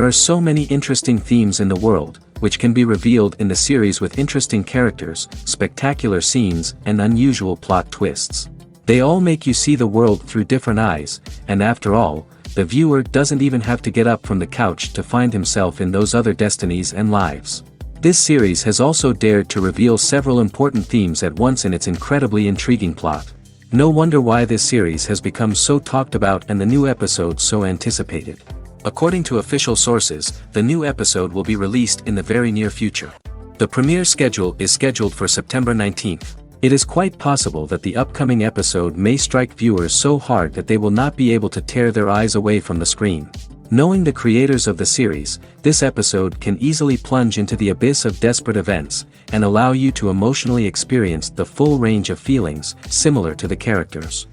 There are so many interesting themes in the world, which can be revealed in the series with interesting characters, spectacular scenes, and unusual plot twists. They all make you see the world through different eyes, and after all, the viewer doesn't even have to get up from the couch to find himself in those other destinies and lives. This series has also dared to reveal several important themes at once in its incredibly intriguing plot. No wonder why this series has become so talked about and the new episode so anticipated. According to official sources, the new episode will be released in the very near future. The premiere schedule is scheduled for September 19th. It is quite possible that the upcoming episode may strike viewers so hard that they will not be able to tear their eyes away from the screen. Knowing the creators of the series, this episode can easily plunge into the abyss of desperate events, and allow you to emotionally experience the full range of feelings, similar to the characters.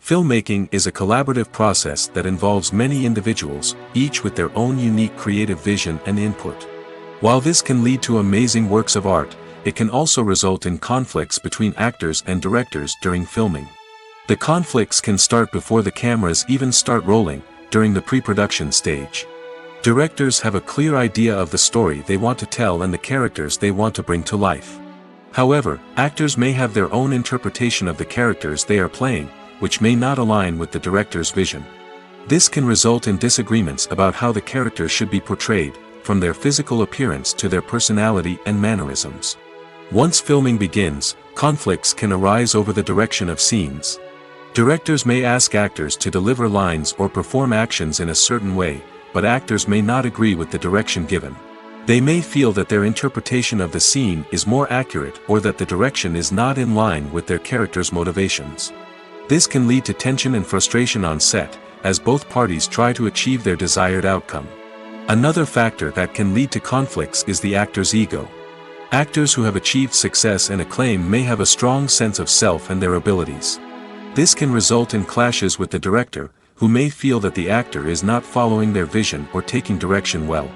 Filmmaking is a collaborative process that involves many individuals, each with their own unique creative vision and input. While this can lead to amazing works of art, it can also result in conflicts between actors and directors during filming. The conflicts can start before the cameras even start rolling, during the pre-production stage. Directors have a clear idea of the story they want to tell and the characters they want to bring to life. However, actors may have their own interpretation of the characters they are playing, which may not align with the director's vision. This can result in disagreements about how the characters should be portrayed, from their physical appearance to their personality and mannerisms. Once filming begins, conflicts can arise over the direction of scenes. Directors may ask actors to deliver lines or perform actions in a certain way, but actors may not agree with the direction given. They may feel that their interpretation of the scene is more accurate or that the direction is not in line with their character's motivations. This can lead to tension and frustration on set, as both parties try to achieve their desired outcome. Another factor that can lead to conflicts is the actor's ego. Actors who have achieved success and acclaim may have a strong sense of self and their abilities. This can result in clashes with the director, who may feel that the actor is not following their vision or taking direction well.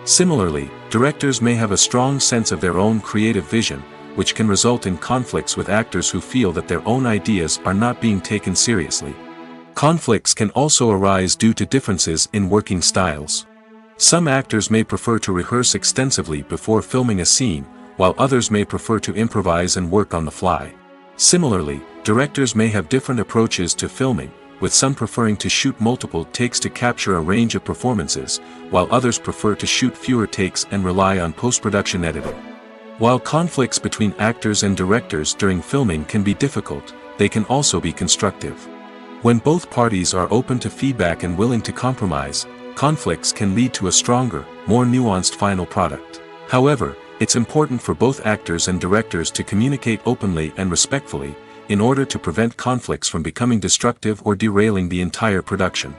Similarly, directors may have a strong sense of their own creative vision, which can result in conflicts with actors who feel that their own ideas are not being taken seriously. Conflicts can also arise due to differences in working styles. Some actors may prefer to rehearse extensively before filming a scene, while others may prefer to improvise and work on the fly. Similarly, directors may have different approaches to filming, with some preferring to shoot multiple takes to capture a range of performances, while others prefer to shoot fewer takes and rely on post-production editing. While conflicts between actors and directors during filming can be difficult, they can also be constructive. When both parties are open to feedback and willing to compromise, conflicts can lead to a stronger, more nuanced final product. However, it's important for both actors and directors to communicate openly and respectfully, in order to prevent conflicts from becoming destructive or derailing the entire production.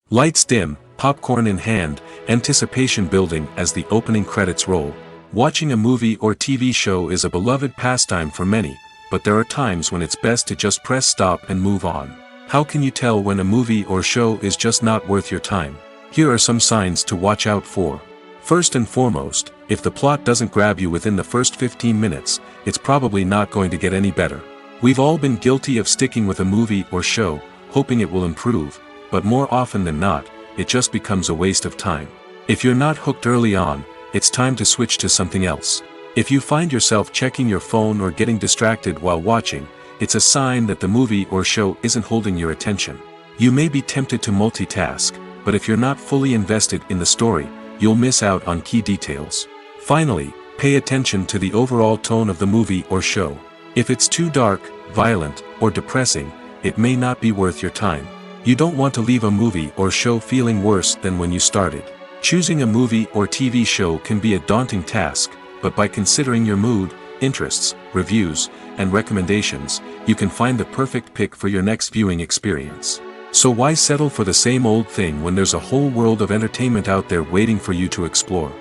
Lights dim, popcorn in hand, anticipation building as the opening credits roll. Watching a movie or TV show is a beloved pastime for many, but there are times when it's best to just press stop and move on. How can you tell when a movie or show is just not worth your time? Here are some signs to watch out for. First and foremost, if the plot doesn't grab you within the first 15 minutes, it's probably not going to get any better. We've all been guilty of sticking with a movie or show, hoping it will improve, but more often than not, it just becomes a waste of time. If you're not hooked early on, it's time to switch to something else. If you find yourself checking your phone or getting distracted while watching, it's a sign that the movie or show isn't holding your attention. You may be tempted to multitask, but if you're not fully invested in the story, you'll miss out on key details. Finally, pay attention to the overall tone of the movie or show. If it's too dark, violent, or depressing, it may not be worth your time. You don't want to leave a movie or show feeling worse than when you started. Choosing a movie or TV show can be a daunting task, but by considering your mood, interests, reviews, and recommendations, you can find the perfect pick for your next viewing experience. So why settle for the same old thing when there's a whole world of entertainment out there waiting for you to explore?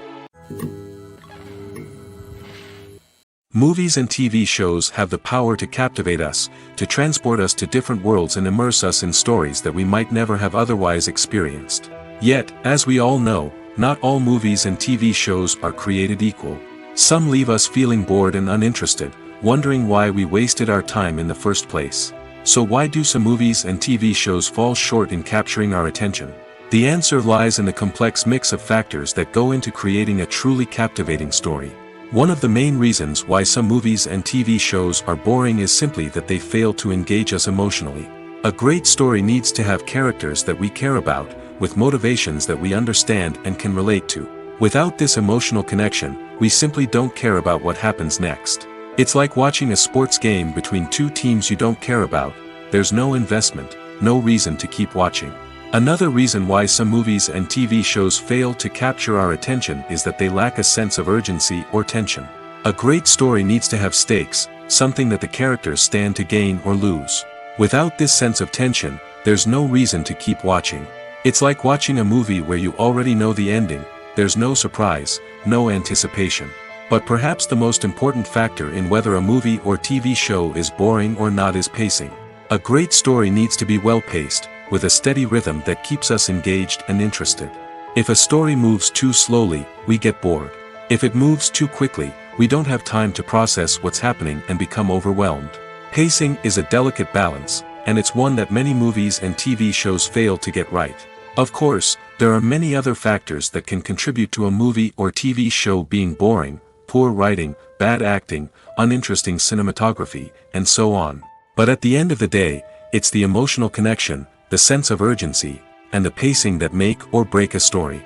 Movies and TV shows have the power to captivate us, to transport us to different worlds and immerse us in stories that we might never have otherwise experienced. Yet, as we all know, not all movies and TV shows are created equal. Some leave us feeling bored and uninterested, wondering why we wasted our time in the first place. So why do some movies and TV shows fall short in capturing our attention? The answer lies in the complex mix of factors that go into creating a truly captivating story. One of the main reasons why some movies and TV shows are boring is simply that they fail to engage us emotionally. A great story needs to have characters that we care about, with motivations that we understand and can relate to. Without this emotional connection, we simply don't care about what happens next. It's like watching a sports game between two teams you don't care about. There's no investment, no reason to keep watching. Another reason why some movies and TV shows fail to capture our attention is that they lack a sense of urgency or tension. A great story needs to have stakes, something that the characters stand to gain or lose. Without this sense of tension, there's no reason to keep watching. It's like watching a movie where you already know the ending. There's no surprise, no anticipation. But perhaps the most important factor in whether a movie or TV show is boring or not is pacing. A great story needs to be well-paced, with a steady rhythm that keeps us engaged and interested. If a story moves too slowly, we get bored. If it moves too quickly, we don't have time to process what's happening and become overwhelmed. Pacing is a delicate balance, and it's one that many movies and TV shows fail to get right. Of course, there are many other factors that can contribute to a movie or TV show being boring: poor writing, bad acting, uninteresting cinematography, and so on. But at the end of the day, it's the emotional connection, the sense of urgency, and the pacing that make or break a story.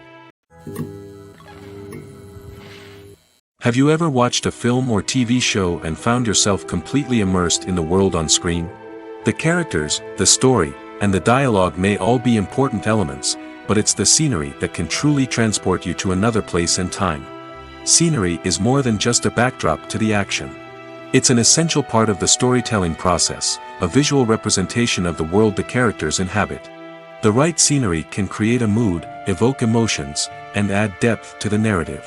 Have you ever watched a film or TV show and found yourself completely immersed in the world on screen? The characters, the story, and the dialogue may all be important elements, but it's the scenery that can truly transport you to another place and time. Scenery is more than just a backdrop to the action. It's an essential part of the storytelling process, a visual representation of the world the characters inhabit. The right scenery can create a mood, evoke emotions, and add depth to the narrative.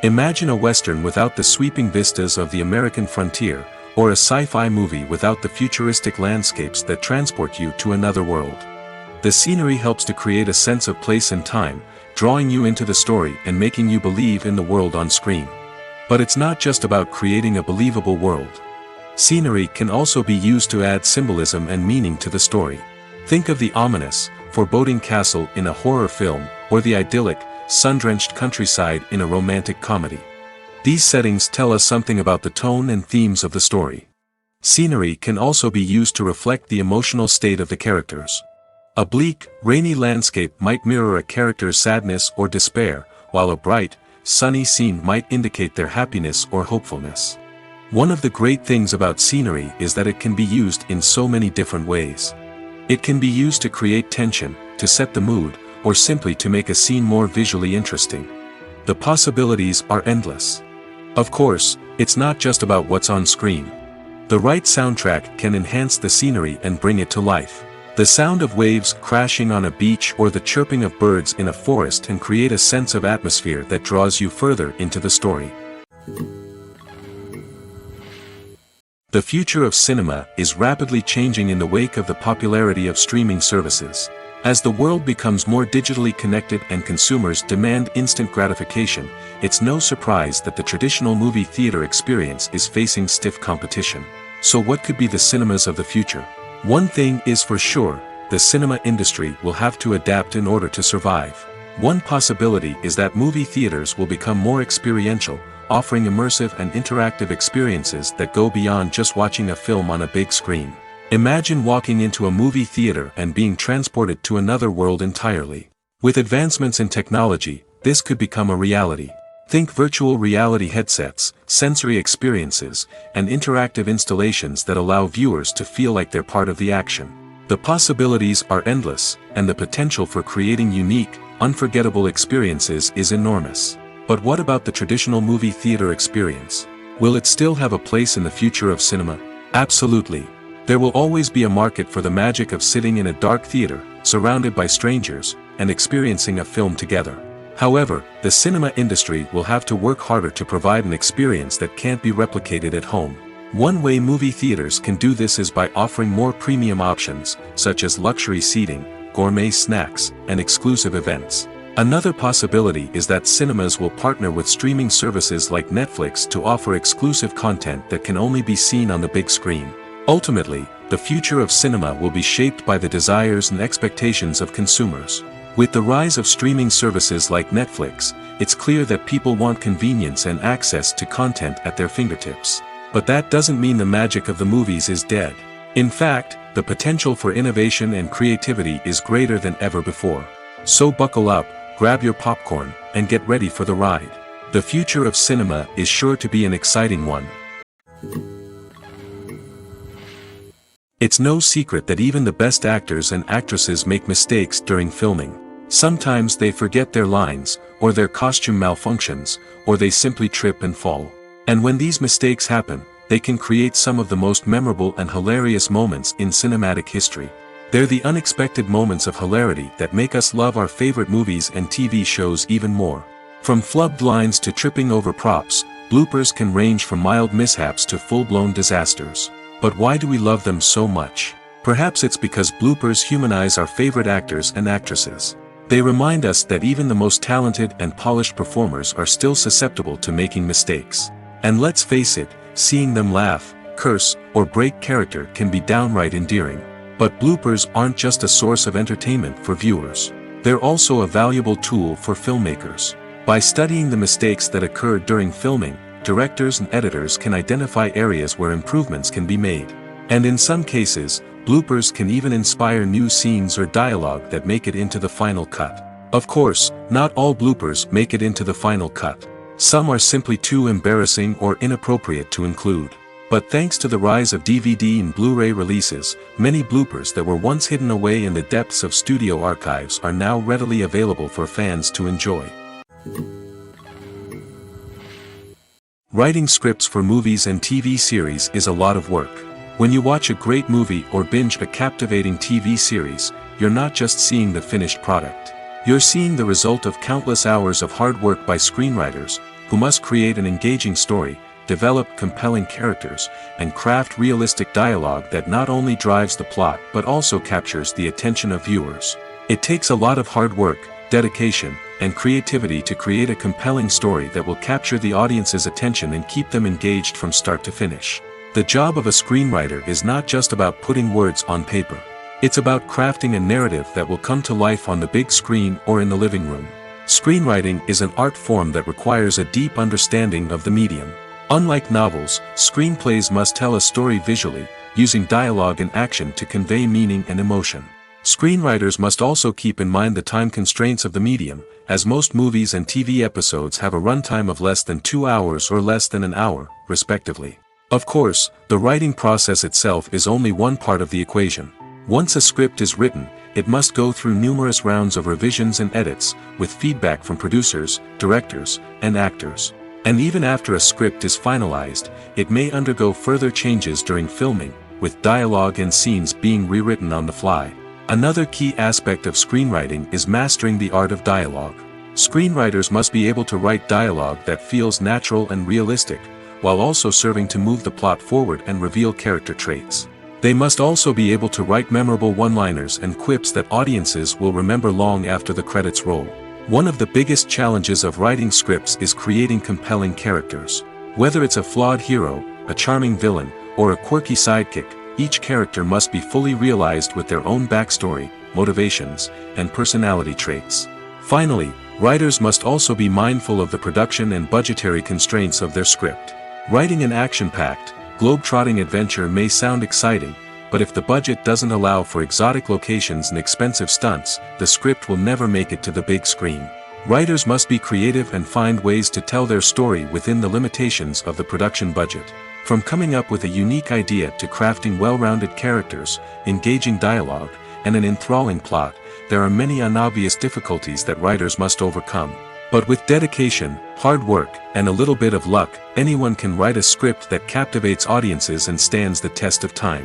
Imagine a Western without the sweeping vistas of the American frontier, or a sci-fi movie without the futuristic landscapes that transport you to another world. The scenery helps to create a sense of place and time, drawing you into the story and making you believe in the world on screen. But it's not just about creating a believable world. Scenery can also be used to add symbolism and meaning to the story. Think of the ominous, foreboding castle in a horror film, or the idyllic, sun-drenched countryside in a romantic comedy. These settings tell us something about the tone and themes of the story. Scenery can also be used to reflect the emotional state of the characters. A bleak, rainy landscape might mirror a character's sadness or despair, while a bright, sunny scene might indicate their happiness or hopefulness. One of the great things about scenery is that it can be used in so many different ways. It can be used to create tension, to set the mood, or simply to make a scene more visually interesting. The possibilities are endless. Of course, it's not just about what's on screen. The right soundtrack can enhance the scenery and bring it to life. The sound of waves crashing on a beach or the chirping of birds in a forest can create a sense of atmosphere that draws you further into the story. The future of cinema is rapidly changing in the wake of the popularity of streaming services. As the world becomes more digitally connected and consumers demand instant gratification, it's no surprise that the traditional movie theater experience is facing stiff competition. So what could be the cinemas of the future? One thing is for sure, the cinema industry will have to adapt in order to survive. One possibility is that movie theaters will become more experiential, offering immersive and interactive experiences that go beyond just watching a film on a big screen. Imagine walking into a movie theater and being transported to another world entirely. With advancements in technology, this could become a reality. Think virtual reality headsets, sensory experiences, and interactive installations that allow viewers to feel like they're part of the action. The possibilities are endless, and the potential for creating unique, unforgettable experiences is enormous. But what about the traditional movie theater experience? Will it still have a place in the future of cinema? Absolutely. There will always be a market for the magic of sitting in a dark theater, surrounded by strangers, and experiencing a film together. However, the cinema industry will have to work harder to provide an experience that can't be replicated at home. One way movie theaters can do this is by offering more premium options, such as luxury seating, gourmet snacks, and exclusive events. Another possibility is that cinemas will partner with streaming services like Netflix to offer exclusive content that can only be seen on the big screen. Ultimately, the future of cinema will be shaped by the desires and expectations of consumers. With the rise of streaming services like Netflix, it's clear that people want convenience and access to content at their fingertips. But that doesn't mean the magic of the movies is dead. In fact, the potential for innovation and creativity is greater than ever before. So buckle up, grab your popcorn, and get ready for the ride. The future of cinema is sure to be an exciting one. It's no secret that even the best actors and actresses make mistakes during filming. Sometimes they forget their lines, or their costume malfunctions, or they simply trip and fall. And when these mistakes happen, they can create some of the most memorable and hilarious moments in cinematic history. They're the unexpected moments of hilarity that make us love our favorite movies and TV shows even more. From flubbed lines to tripping over props, bloopers can range from mild mishaps to full-blown disasters. But why do we love them so much? Perhaps it's because bloopers humanize our favorite actors and actresses. They remind us that even the most talented and polished performers are still susceptible to making mistakes. And let's face it, seeing them laugh, curse, or break character can be downright endearing. But bloopers aren't just a source of entertainment for viewers. They're also a valuable tool for filmmakers. By studying the mistakes that occurred during filming, directors and editors can identify areas where improvements can be made. And in some cases, bloopers can even inspire new scenes or dialogue that make it into the final cut. Of course, not all bloopers make it into the final cut. Some are simply too embarrassing or inappropriate to include. But thanks to the rise of DVD and Blu-ray releases, many bloopers that were once hidden away in the depths of studio archives are now readily available for fans to enjoy. Writing scripts for movies and TV series is a lot of work. When you watch a great movie or binge a captivating TV series, you're not just seeing the finished product. You're seeing the result of countless hours of hard work by screenwriters, who must create an engaging story, develop compelling characters, and craft realistic dialogue that not only drives the plot but also captures the attention of viewers. It takes a lot of hard work, dedication, and creativity to create a compelling story that will capture the audience's attention and keep them engaged from start to finish. The job of a screenwriter is not just about putting words on paper. It's about crafting a narrative that will come to life on the big screen or in the living room. Screenwriting is an art form that requires a deep understanding of the medium. Unlike novels, screenplays must tell a story visually, using dialogue and action to convey meaning and emotion. Screenwriters must also keep in mind the time constraints of the medium, as most movies and TV episodes have a runtime of less than 2 hours or less than an hour, respectively. Of course, the writing process itself is only one part of the equation. Once a script is written, it must go through numerous rounds of revisions and edits, with feedback from producers, directors, and actors. And even after a script is finalized, it may undergo further changes during filming, with dialogue and scenes being rewritten on the fly. Another key aspect of screenwriting is mastering the art of dialogue. Screenwriters must be able to write dialogue that feels natural and realistic, while also serving to move the plot forward and reveal character traits. They must also be able to write memorable one-liners and quips that audiences will remember long after the credits roll. One of the biggest challenges of writing scripts is creating compelling characters. Whether it's a flawed hero, a charming villain, or a quirky sidekick, each character must be fully realized with their own backstory, motivations, and personality traits. Finally, writers must also be mindful of the production and budgetary constraints of their script. Writing an action-packed, globe-trotting adventure may sound exciting, but if the budget doesn't allow for exotic locations and expensive stunts, the script will never make it to the big screen. Writers must be creative and find ways to tell their story within the limitations of the production budget. From coming up with a unique idea to crafting well-rounded characters, engaging dialogue, and an enthralling plot, there are many unobvious difficulties that writers must overcome. But with dedication, hard work, and a little bit of luck, anyone can write a script that captivates audiences and stands the test of time.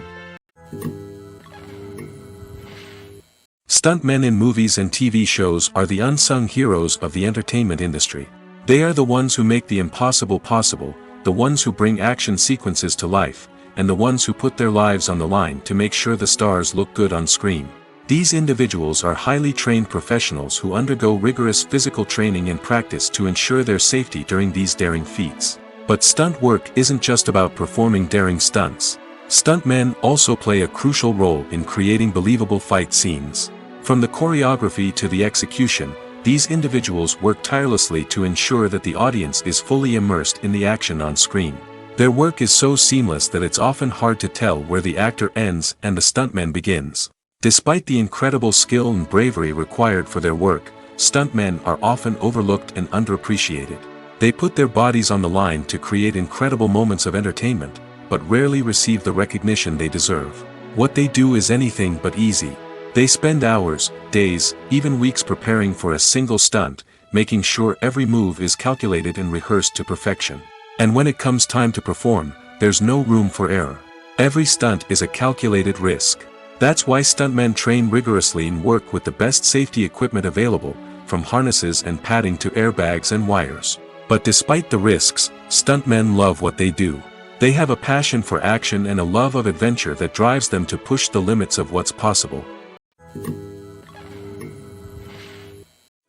Stuntmen in movies and TV shows are the unsung heroes of the entertainment industry. They are the ones who make the impossible possible, the ones who bring action sequences to life, and the ones who put their lives on the line to make sure the stars look good on screen. These individuals are highly trained professionals who undergo rigorous physical training and practice to ensure their safety during these daring feats. But stunt work isn't just about performing daring stunts. Stuntmen also play a crucial role in creating believable fight scenes. From the choreography to the execution, these individuals work tirelessly to ensure that the audience is fully immersed in the action on screen. Their work is so seamless that it's often hard to tell where the actor ends and the stuntman begins. Despite the incredible skill and bravery required for their work, stuntmen are often overlooked and underappreciated. They put their bodies on the line to create incredible moments of entertainment, but rarely receive the recognition they deserve. What they do is anything but easy. They spend hours, days, even weeks preparing for a single stunt, making sure every move is calculated and rehearsed to perfection. And when it comes time to perform, there's no room for error. Every stunt is a calculated risk. That's why stuntmen train rigorously and work with the best safety equipment available, from harnesses and padding to airbags and wires. But despite the risks, stuntmen love what they do. They have a passion for action and a love of adventure that drives them to push the limits of what's possible.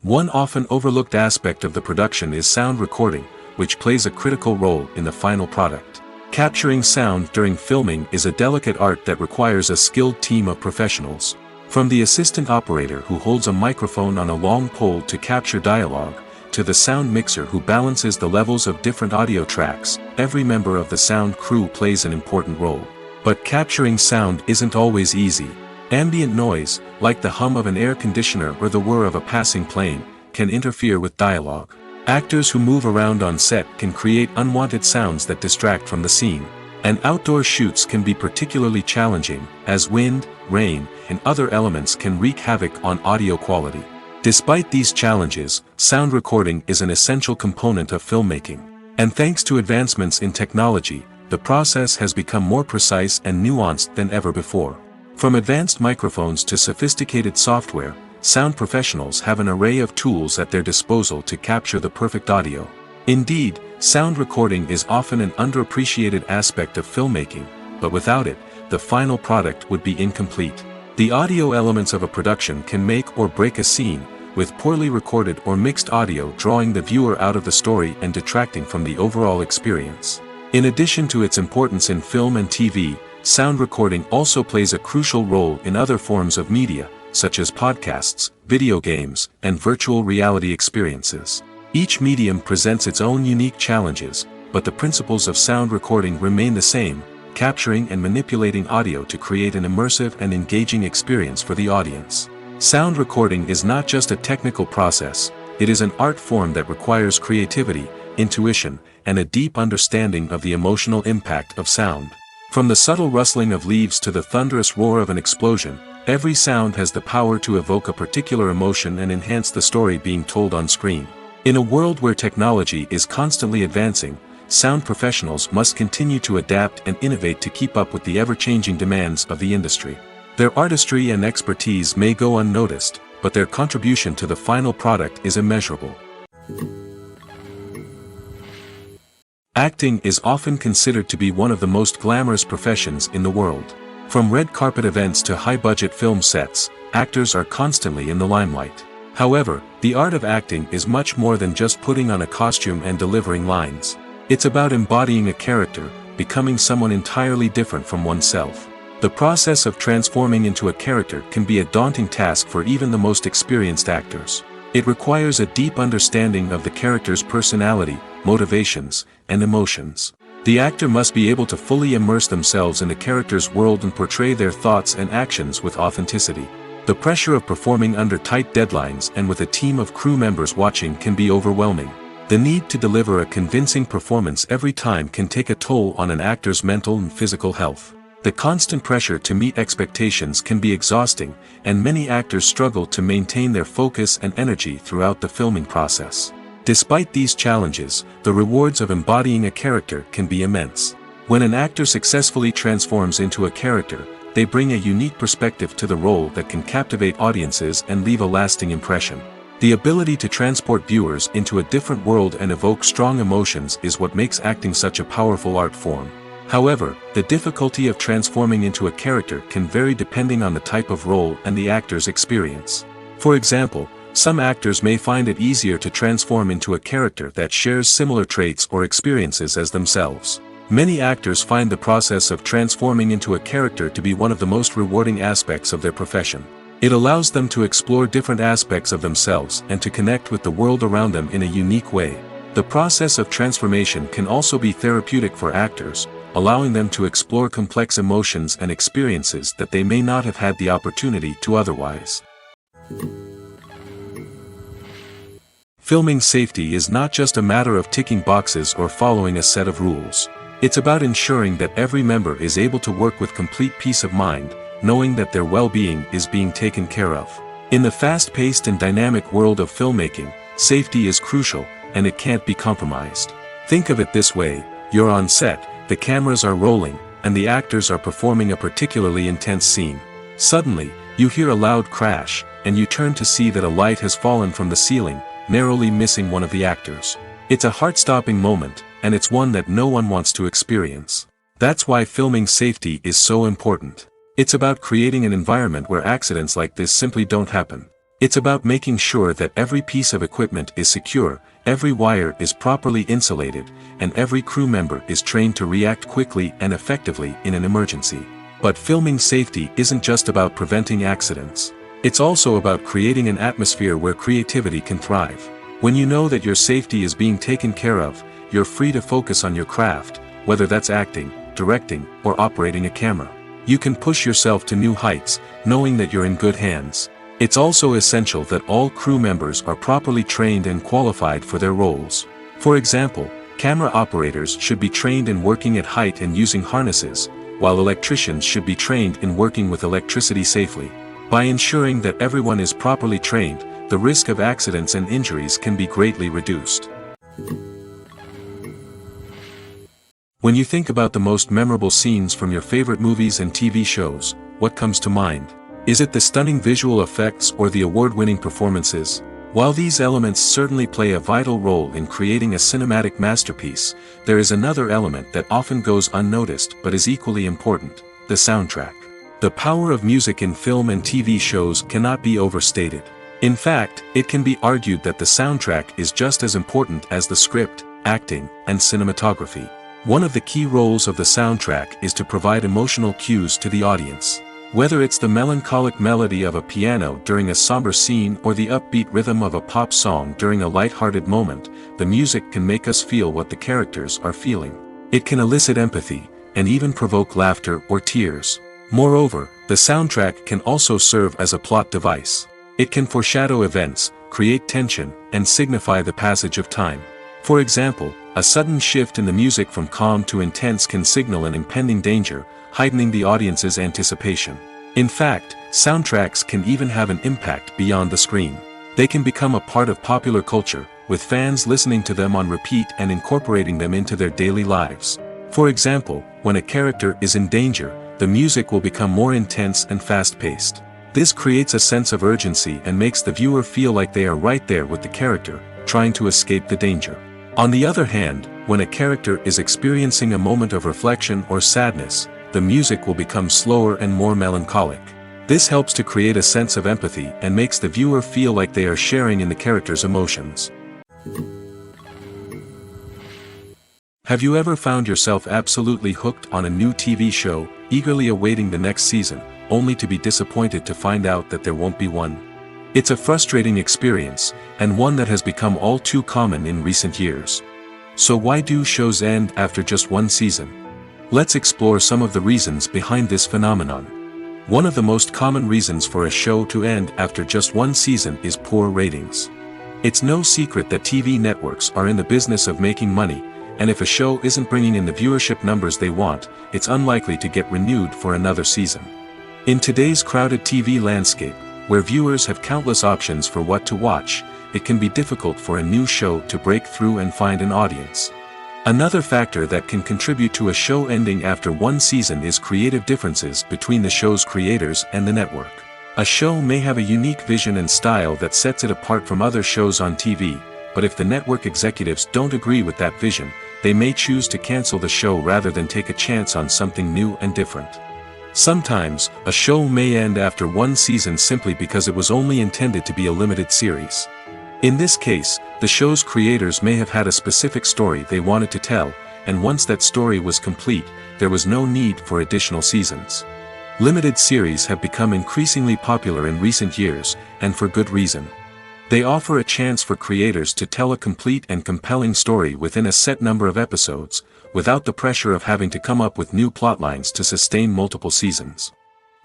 One often overlooked aspect of the production is sound recording, which plays a critical role in the final product. Capturing sound during filming is a delicate art that requires a skilled team of professionals. From the assistant operator who holds a microphone on a long pole to capture dialogue, to the sound mixer who balances the levels of different audio tracks, every member of the sound crew plays an important role. But capturing sound isn't always easy. Ambient noise, like the hum of an air conditioner or the whir of a passing plane, can interfere with dialogue. Actors who move around on set can create unwanted sounds that distract from the scene. And outdoor shoots can be particularly challenging, as wind, rain, and other elements can wreak havoc on audio quality. Despite these challenges, sound recording is an essential component of filmmaking. And thanks to advancements in technology, the process has become more precise and nuanced than ever before. From advanced microphones to sophisticated software, sound professionals have an array of tools at their disposal to capture the perfect audio. Indeed, sound recording is often an underappreciated aspect of filmmaking, but without it, the final product would be incomplete. The audio elements of a production can make or break a scene, with poorly recorded or mixed audio drawing the viewer out of the story and detracting from the overall experience. In addition to its importance in film and TV, sound recording also plays a crucial role in other forms of media, such as podcasts, video games, and virtual reality experiences. Each medium presents its own unique challenges, but the principles of sound recording remain the same, capturing and manipulating audio to create an immersive and engaging experience for the audience. Sound recording is not just a technical process, it is an art form that requires creativity, intuition, and a deep understanding of the emotional impact of sound. From the subtle rustling of leaves to the thunderous roar of an explosion, every sound has the power to evoke a particular emotion and enhance the story being told on screen. In a world where technology is constantly advancing, sound professionals must continue to adapt and innovate to keep up with the ever-changing demands of the industry. Their artistry and expertise may go unnoticed, but their contribution to the final product is immeasurable. Acting is often considered to be one of the most glamorous professions in the world. From red carpet events to high-budget film sets, actors are constantly in the limelight. However, the art of acting is much more than just putting on a costume and delivering lines. It's about embodying a character, becoming someone entirely different from oneself. The process of transforming into a character can be a daunting task for even the most experienced actors. It requires a deep understanding of the character's personality, motivations, and emotions. The actor must be able to fully immerse themselves in the character's world and portray their thoughts and actions with authenticity. The pressure of performing under tight deadlines and with a team of crew members watching can be overwhelming. The need to deliver a convincing performance every time can take a toll on an actor's mental and physical health. The constant pressure to meet expectations can be exhausting, and many actors struggle to maintain their focus and energy throughout the filming process. Despite these challenges, the rewards of embodying a character can be immense. When an actor successfully transforms into a character, they bring a unique perspective to the role that can captivate audiences and leave a lasting impression. The ability to transport viewers into a different world and evoke strong emotions is what makes acting such a powerful art form. However, the difficulty of transforming into a character can vary depending on the type of role and the actor's experience. For example, some actors may find it easier to transform into a character that shares similar traits or experiences as themselves. Many actors find the process of transforming into a character to be one of the most rewarding aspects of their profession. It allows them to explore different aspects of themselves and to connect with the world around them in a unique way. The process of transformation can also be therapeutic for actors, allowing them to explore complex emotions and experiences that they may not have had the opportunity to otherwise. Filming safety is not just a matter of ticking boxes or following a set of rules. It's about ensuring that every member is able to work with complete peace of mind, knowing that their well-being is being taken care of. In the fast-paced and dynamic world of filmmaking, safety is crucial, and it can't be compromised. Think of it this way: you're on set, the cameras are rolling, and the actors are performing a particularly intense scene. Suddenly, you hear a loud crash, and you turn to see that a light has fallen from the ceiling, narrowly missing one of the actors. It's a heart-stopping moment, and it's one that no one wants to experience. That's why filming safety is so important. It's about creating an environment where accidents like this simply don't happen. It's about making sure that every piece of equipment is secure, every wire is properly insulated, and every crew member is trained to react quickly and effectively in an emergency. But filming safety isn't just about preventing accidents. It's also about creating an atmosphere where creativity can thrive. When you know that your safety is being taken care of, you're free to focus on your craft, whether that's acting, directing, or operating a camera. You can push yourself to new heights, knowing that you're in good hands. It's also essential that all crew members are properly trained and qualified for their roles. For example, camera operators should be trained in working at height and using harnesses, while electricians should be trained in working with electricity safely. By ensuring that everyone is properly trained, the risk of accidents and injuries can be greatly reduced. When you think about the most memorable scenes from your favorite movies and TV shows, what comes to mind? Is it the stunning visual effects or the award-winning performances? While these elements certainly play a vital role in creating a cinematic masterpiece, there is another element that often goes unnoticed but is equally important: the soundtrack. The power of music in film and TV shows cannot be overstated. In fact, it can be argued that the soundtrack is just as important as the script, acting, and cinematography. One of the key roles of the soundtrack is to provide emotional cues to the audience. Whether it's the melancholic melody of a piano during a somber scene or the upbeat rhythm of a pop song during a light-hearted moment, the music can make us feel what the characters are feeling. It can elicit empathy, and even provoke laughter or tears. Moreover, the soundtrack can also serve as a plot device. It can foreshadow events, create tension, and signify the passage of time. For example, a sudden shift in the music from calm to intense can signal an impending danger, heightening the audience's anticipation. In fact, soundtracks can even have an impact beyond the screen. They can become a part of popular culture, with fans listening to them on repeat and incorporating them into their daily lives. For example, when a character is in danger, the music will become more intense and fast-paced. This creates a sense of urgency and makes the viewer feel like they are right there with the character, trying to escape the danger. On the other hand, when a character is experiencing a moment of reflection or sadness, the music will become slower and more melancholic. This helps to create a sense of empathy and makes the viewer feel like they are sharing in the character's emotions. Have you ever found yourself absolutely hooked on a new TV show, eagerly awaiting the next season, only to be disappointed to find out that there won't be one? It's a frustrating experience, and one that has become all too common in recent years. So why do shows end after just one season? Let's explore some of the reasons behind this phenomenon. One of the most common reasons for a show to end after just one season is poor ratings. It's no secret that TV networks are in the business of making money, and if a show isn't bringing in the viewership numbers they want, it's unlikely to get renewed for another season. In today's crowded TV landscape, where viewers have countless options for what to watch, it can be difficult for a new show to break through and find an audience. Another factor that can contribute to a show ending after one season is creative differences between the show's creators and the network. A show may have a unique vision and style that sets it apart from other shows on TV, but if the network executives don't agree with that vision, they may choose to cancel the show rather than take a chance on something new and different. Sometimes, a show may end after one season simply because it was only intended to be a limited series. In this case, the show's creators may have had a specific story they wanted to tell, and once that story was complete, there was no need for additional seasons. Limited series have become increasingly popular in recent years, and for good reason. They offer a chance for creators to tell a complete and compelling story within a set number of episodes, without the pressure of having to come up with new plotlines to sustain multiple seasons.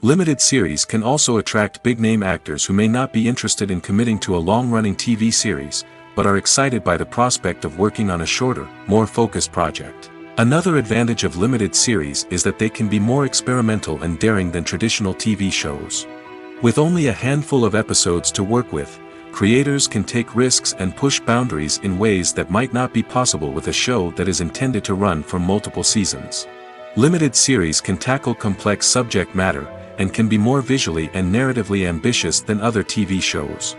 Limited series can also attract big-name actors who may not be interested in committing to a long-running TV series, but are excited by the prospect of working on a shorter, more focused project. Another advantage of limited series is that they can be more experimental and daring than traditional TV shows. With only a handful of episodes to work with, creators can take risks and push boundaries in ways that might not be possible with a show that is intended to run for multiple seasons. Limited series can tackle complex subject matter, and can be more visually and narratively ambitious than other TV shows.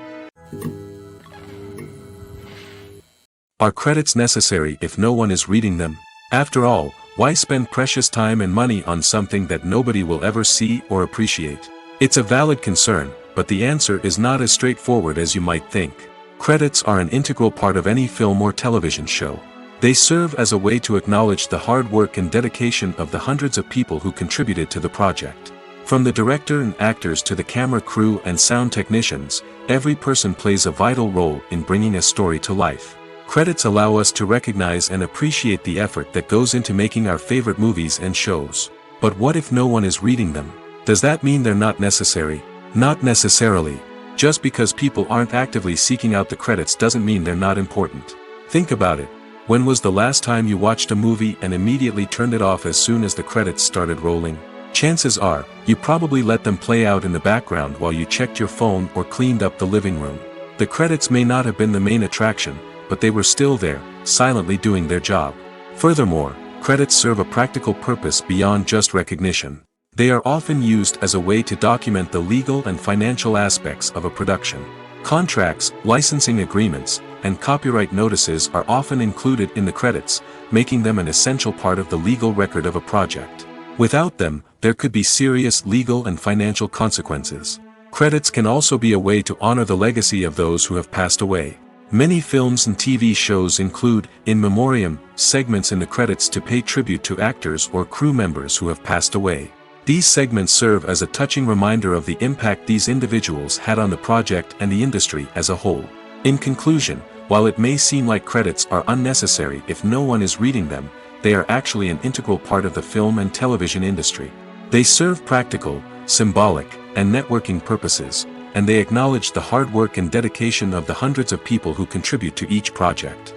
Are credits necessary if no one is reading them? After all, why spend precious time and money on something that nobody will ever see or appreciate? It's a valid concern, but the answer is not as straightforward as you might think. Credits are an integral part of any film or television show. They serve as a way to acknowledge the hard work and dedication of the hundreds of people who contributed to the project. From the director and actors to the camera crew and sound technicians, every person plays a vital role in bringing a story to life. Credits allow us to recognize and appreciate the effort that goes into making our favorite movies and shows. But what if no one is reading them? Does that mean they're not necessary? Not necessarily. Just because people aren't actively seeking out the credits doesn't mean they're not important. Think about it. When was the last time you watched a movie and immediately turned it off as soon as the credits started rolling? Chances are, you probably let them play out in the background while you checked your phone or cleaned up the living room. The credits may not have been the main attraction, but they were still there, silently doing their job. Furthermore, credits serve a practical purpose beyond just recognition. They are often used as a way to document the legal and financial aspects of a production. Contracts, licensing agreements, and copyright notices are often included in the credits, making them an essential part of the legal record of a project. Without them, there could be serious legal and financial consequences. Credits can also be a way to honor the legacy of those who have passed away. Many films and TV shows include, in memoriam, segments in the credits to pay tribute to actors or crew members who have passed away. These segments serve as a touching reminder of the impact these individuals had on the project and the industry as a whole. In conclusion, while it may seem like credits are unnecessary if no one is reading them, they are actually an integral part of the film and television industry. They serve practical, symbolic, and networking purposes, and they acknowledge the hard work and dedication of the hundreds of people who contribute to each project.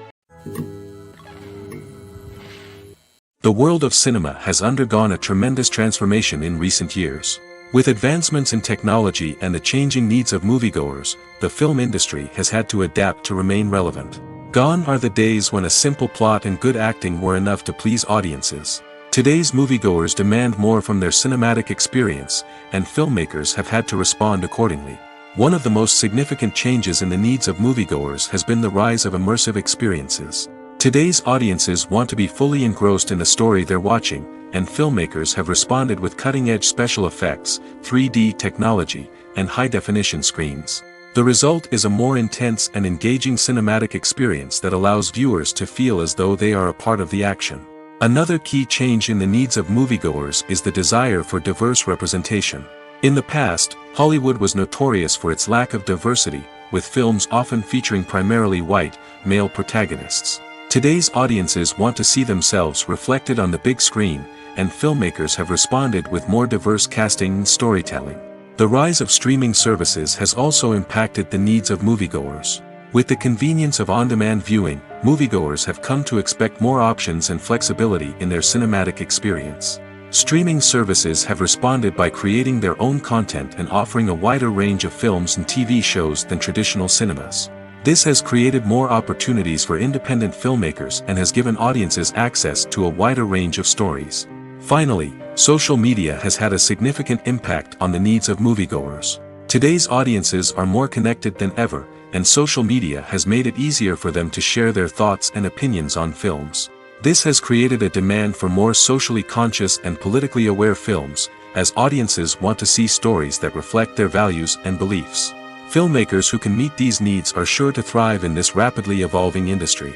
The world of cinema has undergone a tremendous transformation in recent years. With advancements in technology and the changing needs of moviegoers, the film industry has had to adapt to remain relevant. Gone are the days when a simple plot and good acting were enough to please audiences. Today's moviegoers demand more from their cinematic experience, and filmmakers have had to respond accordingly. One of the most significant changes in the needs of moviegoers has been the rise of immersive experiences. Today's audiences want to be fully engrossed in the story they're watching, and filmmakers have responded with cutting-edge special effects, 3D technology, and high-definition screens. The result is a more intense and engaging cinematic experience that allows viewers to feel as though they are a part of the action. Another key change in the needs of moviegoers is the desire for diverse representation. In the past, Hollywood was notorious for its lack of diversity, with films often featuring primarily white, male protagonists. Today's audiences want to see themselves reflected on the big screen, and filmmakers have responded with more diverse casting and storytelling. The rise of streaming services has also impacted the needs of moviegoers. With the convenience of on-demand viewing, moviegoers have come to expect more options and flexibility in their cinematic experience. Streaming services have responded by creating their own content and offering a wider range of films and TV shows than traditional cinemas. This has created more opportunities for independent filmmakers and has given audiences access to a wider range of stories. Finally, social media has had a significant impact on the needs of moviegoers. Today's audiences are more connected than ever, and social media has made it easier for them to share their thoughts and opinions on films. This has created a demand for more socially conscious and politically aware films, as audiences want to see stories that reflect their values and beliefs. Filmmakers who can meet these needs are sure to thrive in this rapidly evolving industry.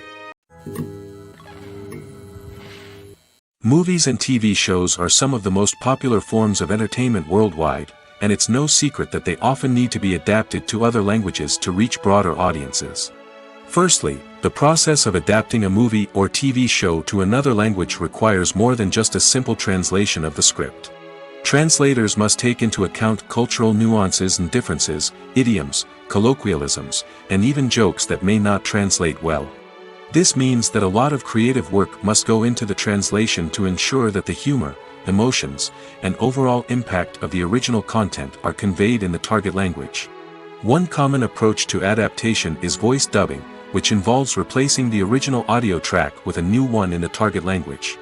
Movies and TV shows are some of the most popular forms of entertainment worldwide, and it's no secret that they often need to be adapted to other languages to reach broader audiences. Firstly, the process of adapting a movie or TV show to another language requires more than just a simple translation of the script. Translators must take into account cultural nuances and differences, idioms, colloquialisms, and even jokes that may not translate well. This means that a lot of creative work must go into the translation to ensure that the humor, emotions, and overall impact of the original content are conveyed in the target language. One common approach to adaptation is voice dubbing, which involves replacing the original audio track with a new one in the target language.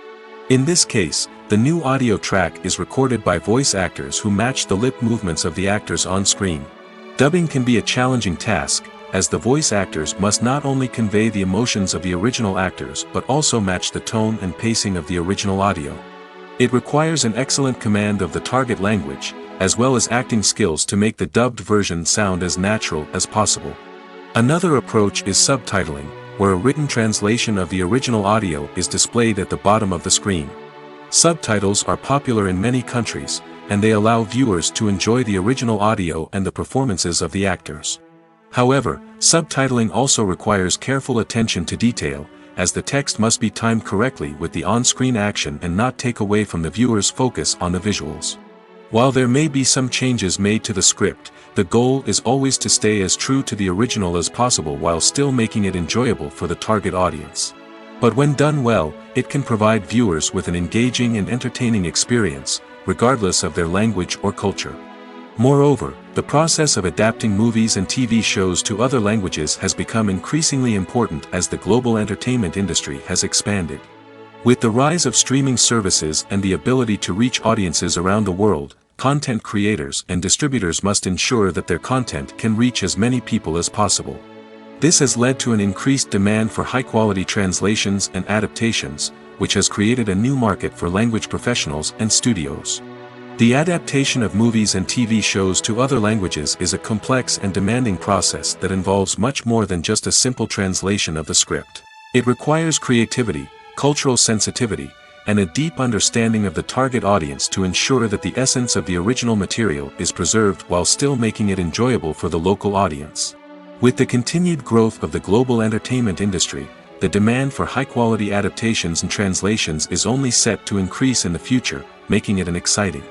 In this case, the new audio track is recorded by voice actors who match the lip movements of the actors on screen. Dubbing can be a challenging task, as the voice actors must not only convey the emotions of the original actors but also match the tone and pacing of the original audio. It requires an excellent command of the target language, as well as acting skills to make the dubbed version sound as natural as possible. Another approach is subtitling, where a written translation of the original audio is displayed at the bottom of the screen. Subtitles are popular in many countries, and they allow viewers to enjoy the original audio and the performances of the actors. However, subtitling also requires careful attention to detail, as the text must be timed correctly with the on-screen action and not take away from the viewer's focus on the visuals. While there may be some changes made to the script, the goal is always to stay as true to the original as possible while still making it enjoyable for the target audience. But when done well, it can provide viewers with an engaging and entertaining experience, regardless of their language or culture. Moreover, the process of adapting movies and TV shows to other languages has become increasingly important as the global entertainment industry has expanded. With the rise of streaming services and the ability to reach audiences around the world, content creators and distributors must ensure that their content can reach as many people as possible. This has led to an increased demand for high-quality translations and adaptations, which has created a new market for language professionals and studios. The adaptation of movies and TV shows to other languages is a complex and demanding process that involves much more than just a simple translation of the script. It requires creativity, cultural sensitivity, and a deep understanding of the target audience to ensure that the essence of the original material is preserved while still making it enjoyable for the local audience. With the continued growth of the global entertainment industry, the demand for high-quality adaptations and translations is only set to increase in the future, making it an exciting.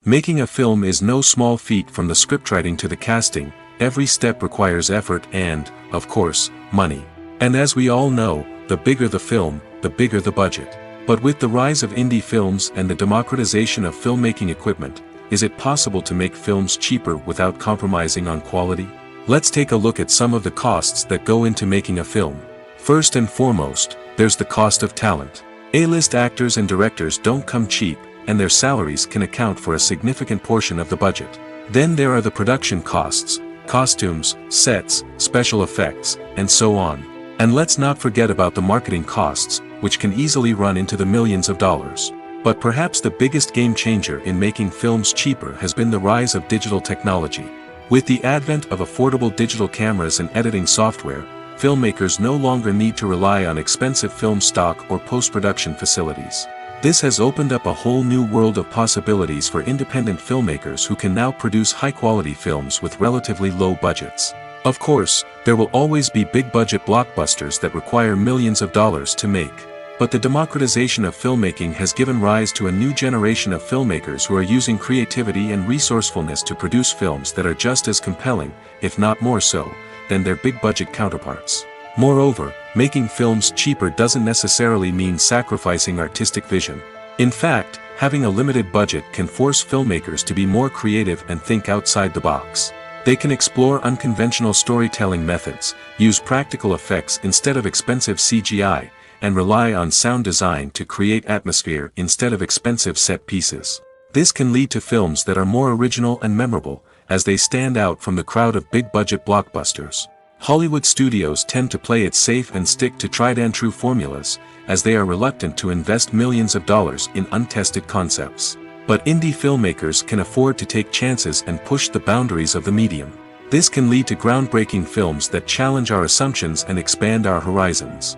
Making a film is no small feat. From the scriptwriting to the casting, every step requires effort and, of course, money. And as we all know, the bigger the film, the bigger the budget. But with the rise of indie films and the democratization of filmmaking equipment, is it possible to make films cheaper without compromising on quality? Let's take a look at some of the costs that go into making a film. First and foremost, there's the cost of talent. A-list actors and directors don't come cheap, and their salaries can account for a significant portion of the budget. Then there are the production costs, costumes, sets, special effects, and so on. And let's not forget about the marketing costs, which can easily run into the millions of dollars. But perhaps the biggest game changer in making films cheaper has been the rise of digital technology. With the advent of affordable digital cameras and editing software, filmmakers no longer need to rely on expensive film stock or post-production facilities. This has opened up a whole new world of possibilities for independent filmmakers who can now produce high-quality films with relatively low budgets. Of course, there will always be big-budget blockbusters that require millions of dollars to make. But the democratization of filmmaking has given rise to a new generation of filmmakers who are using creativity and resourcefulness to produce films that are just as compelling, if not more so, than their big-budget counterparts. Moreover, making films cheaper doesn't necessarily mean sacrificing artistic vision. In fact, having a limited budget can force filmmakers to be more creative and think outside the box. They can explore unconventional storytelling methods, use practical effects instead of expensive CGI, and rely on sound design to create atmosphere instead of expensive set pieces. This can lead to films that are more original and memorable, as they stand out from the crowd of big-budget blockbusters. Hollywood studios tend to play it safe and stick to tried-and-true formulas, as they are reluctant to invest millions of dollars in untested concepts. But indie filmmakers can afford to take chances and push the boundaries of the medium. This can lead to groundbreaking films that challenge our assumptions and expand our horizons.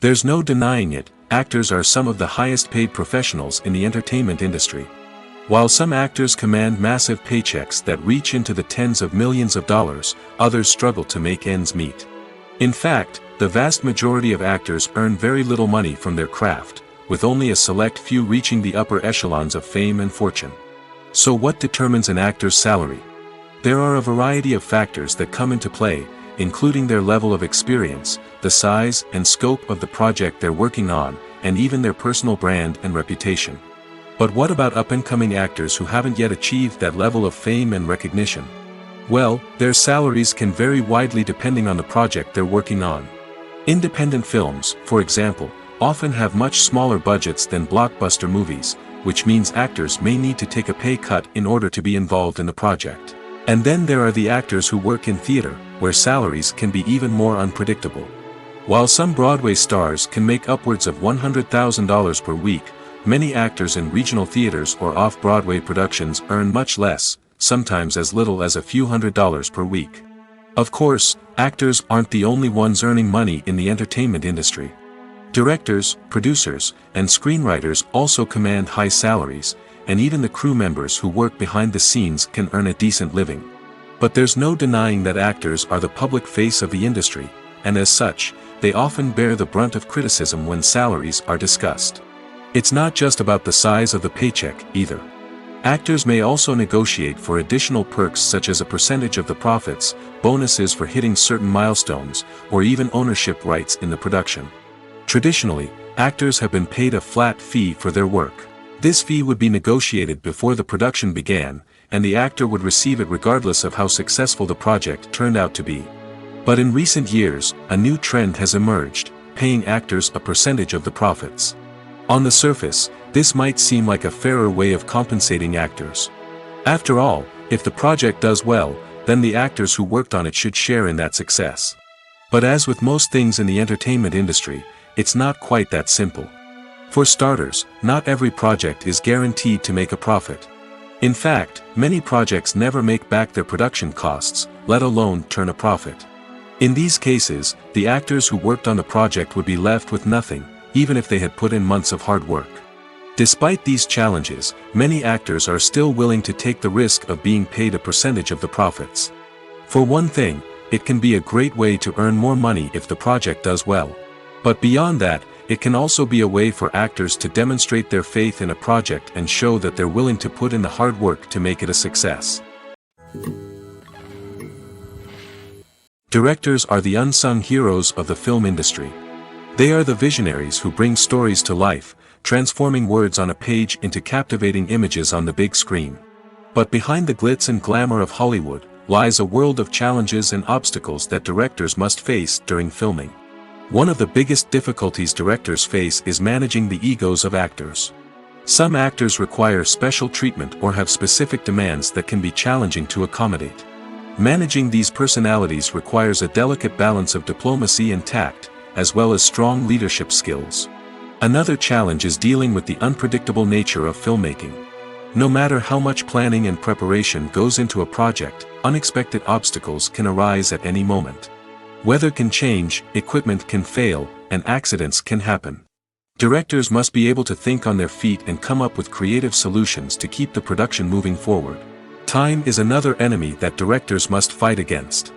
There's no denying it, actors are some of the highest paid professionals in the entertainment industry. While some actors command massive paychecks that reach into the tens of millions of dollars, others struggle to make ends meet. In fact, the vast majority of actors earn very little money from their craft, with only a select few reaching the upper echelons of fame and fortune. So what determines an actor's salary? There are a variety of factors that come into play, including their level of experience, the size and scope of the project they're working on, and even their personal brand and reputation. But what about up-and-coming actors who haven't yet achieved that level of fame and recognition? Well, their salaries can vary widely depending on the project they're working on. Independent films, for example, often have much smaller budgets than blockbuster movies, which means actors may need to take a pay cut in order to be involved in the project. And then there are the actors who work in theater, where salaries can be even more unpredictable. While some Broadway stars can make upwards of $100,000 per week, many actors in regional theaters or off-Broadway productions earn much less, sometimes as little as a few $100s per week. Of course, actors aren't the only ones earning money in the entertainment industry. Directors, producers, and screenwriters also command high salaries, and even the crew members who work behind the scenes can earn a decent living. But there's no denying that actors are the public face of the industry, and as such, they often bear the brunt of criticism when salaries are discussed. It's not just about the size of the paycheck, either. Actors may also negotiate for additional perks such as a percentage of the profits, bonuses for hitting certain milestones, or even ownership rights in the production. Traditionally, actors have been paid a flat fee for their work. This fee would be negotiated before the production began, and the actor would receive it regardless of how successful the project turned out to be. But in recent years, a new trend has emerged, paying actors a percentage of the profits. On the surface, this might seem like a fairer way of compensating actors. After all, if the project does well, then the actors who worked on it should share in that success. But as with most things in the entertainment industry, it's not quite that simple. For starters, not every project is guaranteed to make a profit. In fact, many projects never make back their production costs, let alone turn a profit. In these cases, the actors who worked on the project would be left with nothing, even if they had put in months of hard work. Despite these challenges, many actors are still willing to take the risk of being paid a percentage of the profits. For one thing, it can be a great way to earn more money if the project does well. But beyond that, it can also be a way for actors to demonstrate their faith in a project and show that they're willing to put in the hard work to make it a success. Directors are the unsung heroes of the film industry. They are the visionaries who bring stories to life, transforming words on a page into captivating images on the big screen. But behind the glitz and glamour of Hollywood, lies a world of challenges and obstacles that directors must face during filming. One of the biggest difficulties directors face is managing the egos of actors. Some actors require special treatment or have specific demands that can be challenging to accommodate. Managing these personalities requires a delicate balance of diplomacy and tact, as well as strong leadership skills. Another challenge is dealing with the unpredictable nature of filmmaking. No matter how much planning and preparation goes into a project, unexpected obstacles can arise at any moment. Weather can change, equipment can fail, and accidents can happen. Directors must be able to think on their feet and come up with creative solutions to keep the production moving forward. Time is another enemy that directors must fight against.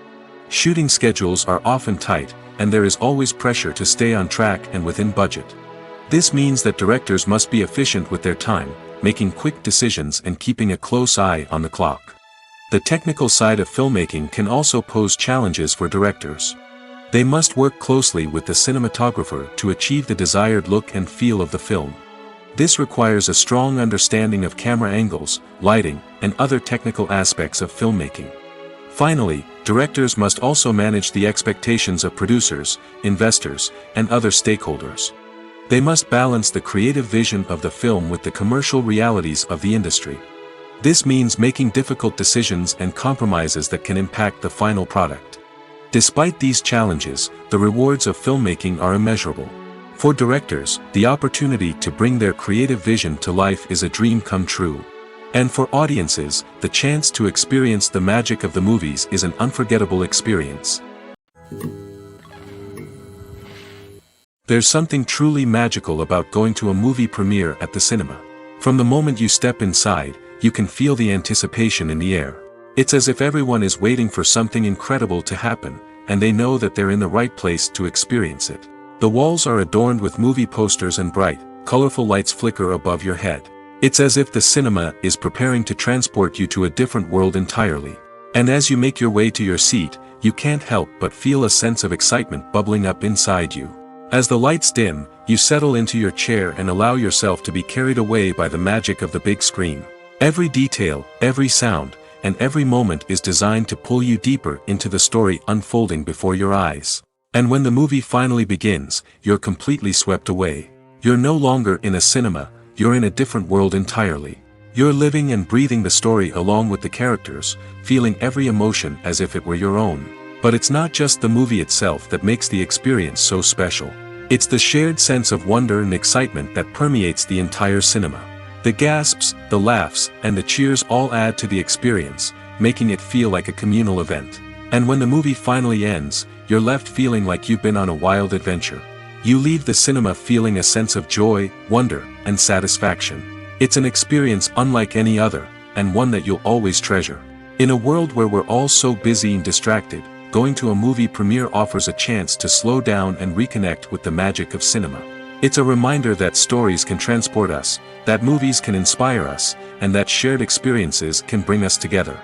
Shooting schedules are often tight, and there is always pressure to stay on track and within budget. This means that directors must be efficient with their time, making quick decisions and keeping a close eye on the clock. The technical side of filmmaking can also pose challenges for directors. They must work closely with the cinematographer to achieve the desired look and feel of the film. This requires a strong understanding of camera angles, lighting, and other technical aspects of filmmaking. Finally, directors must also manage the expectations of producers, investors, and other stakeholders. They must balance the creative vision of the film with the commercial realities of the industry. This means making difficult decisions and compromises that can impact the final product. Despite these challenges, the rewards of filmmaking are immeasurable. For directors, the opportunity to bring their creative vision to life is a dream come true. And for audiences, the chance to experience the magic of the movies is an unforgettable experience. There's something truly magical about going to a movie premiere at the cinema. From the moment you step inside, you can feel the anticipation in the air. It's as if everyone is waiting for something incredible to happen, and they know that they're in the right place to experience it. The walls are adorned with movie posters and bright, colorful lights flicker above your head. It's as if the cinema is preparing to transport you to a different world entirely. And as you make your way to your seat, you can't help but feel a sense of excitement bubbling up inside you. As the lights dim, you settle into your chair and allow yourself to be carried away by the magic of the big screen. Every detail, every sound, and every moment is designed to pull you deeper into the story unfolding before your eyes. And when the movie finally begins, you're completely swept away. You're no longer in a cinema, you're in a different world entirely. You're living and breathing the story along with the characters, feeling every emotion as if it were your own. But it's not just the movie itself that makes the experience so special. It's the shared sense of wonder and excitement that permeates the entire cinema. The gasps, the laughs, and the cheers all add to the experience, making it feel like a communal event. And when the movie finally ends, you're left feeling like you've been on a wild adventure. You leave the cinema feeling a sense of joy, wonder, and satisfaction. It's an experience unlike any other, and one that you'll always treasure. In a world where we're all so busy and distracted, going to a movie premiere offers a chance to slow down and reconnect with the magic of cinema. It's a reminder that stories can transport us, that movies can inspire us, and that shared experiences can bring us together.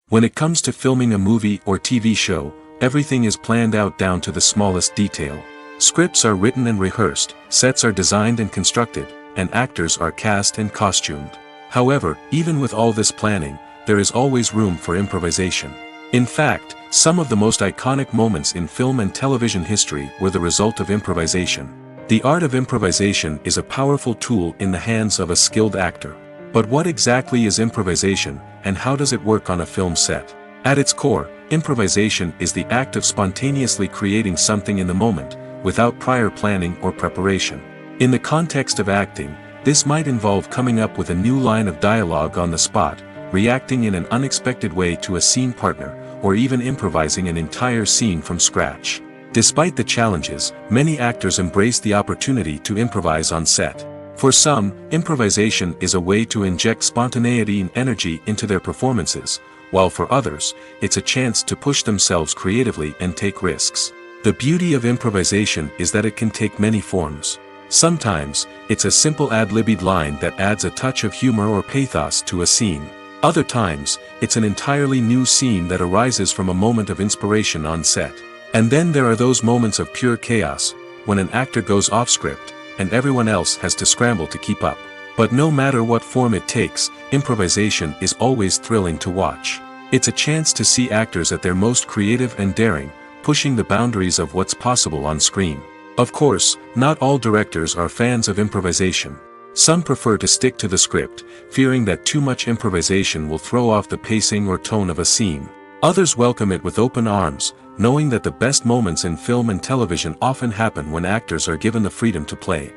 When it comes to filming a movie or TV show, everything is planned out down to the smallest detail. Scripts are written and rehearsed, sets are designed and constructed, and actors are cast and costumed. However, even with all this planning, there is always room for improvisation. In fact, some of the most iconic moments in film and television history were the result of improvisation. The art of improvisation is a powerful tool in the hands of a skilled actor. But what exactly is improvisation, and how does it work on a film set? At its core, improvisation is the act of spontaneously creating something in the moment, without prior planning or preparation. In the context of acting, this might involve coming up with a new line of dialogue on the spot, reacting in an unexpected way to a scene partner, or even improvising an entire scene from scratch. Despite the challenges, many actors embrace the opportunity to improvise on set. For some, improvisation is a way to inject spontaneity and energy into their performances, while for others, it's a chance to push themselves creatively and take risks. The beauty of improvisation is that it can take many forms. Sometimes, it's a simple ad-libbed line that adds a touch of humor or pathos to a scene. Other times, it's an entirely new scene that arises from a moment of inspiration on set. And then there are those moments of pure chaos, when an actor goes off script, and everyone else has to scramble to keep up. But no matter what form it takes, improvisation is always thrilling to watch. It's a chance to see actors at their most creative and daring, pushing the boundaries of what's possible on screen. Of course, not all directors are fans of improvisation. Some prefer to stick to the script, fearing that too much improvisation will throw off the pacing or tone of a scene. Others welcome it with open arms, knowing that the best moments in film and television often happen when actors are given the freedom to play.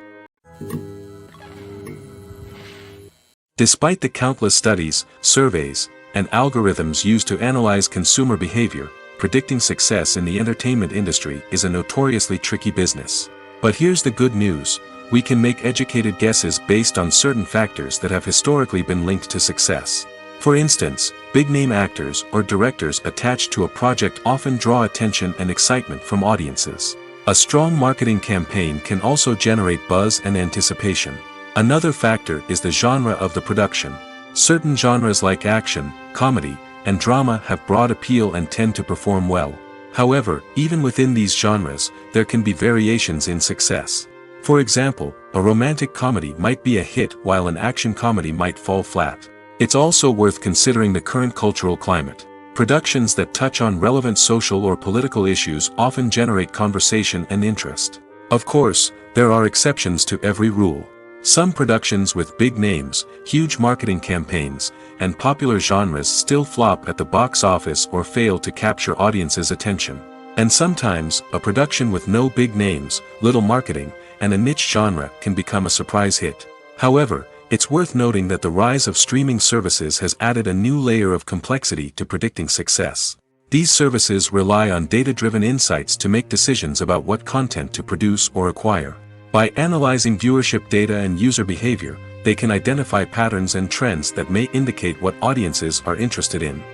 Despite the countless studies, surveys, and algorithms used to analyze consumer behavior, predicting success in the entertainment industry is a notoriously tricky business. But here's the good news: we can make educated guesses based on certain factors that have historically been linked to success. For instance, big-name actors or directors attached to a project often draw attention and excitement from audiences. A strong marketing campaign can also generate buzz and anticipation. Another factor is the genre of the production. Certain genres like action, comedy, and drama have broad appeal and tend to perform well. However, even within these genres, there can be variations in success. For example, a romantic comedy might be a hit while an action comedy might fall flat. It's also worth considering the current cultural climate. Productions that touch on relevant social or political issues often generate conversation and interest. Of course, there are exceptions to every rule. Some productions with big names, huge marketing campaigns, and popular genres still flop at the box office or fail to capture audiences' attention. And sometimes, a production with no big names, little marketing, and a niche genre can become a surprise hit. However, It's worth noting that the rise of streaming services has added a new layer of complexity to predicting success. These services rely on data-driven insights to make decisions about what content to produce or acquire. By analyzing viewership data and user behavior, they can identify patterns and trends that may indicate what audiences are interested in.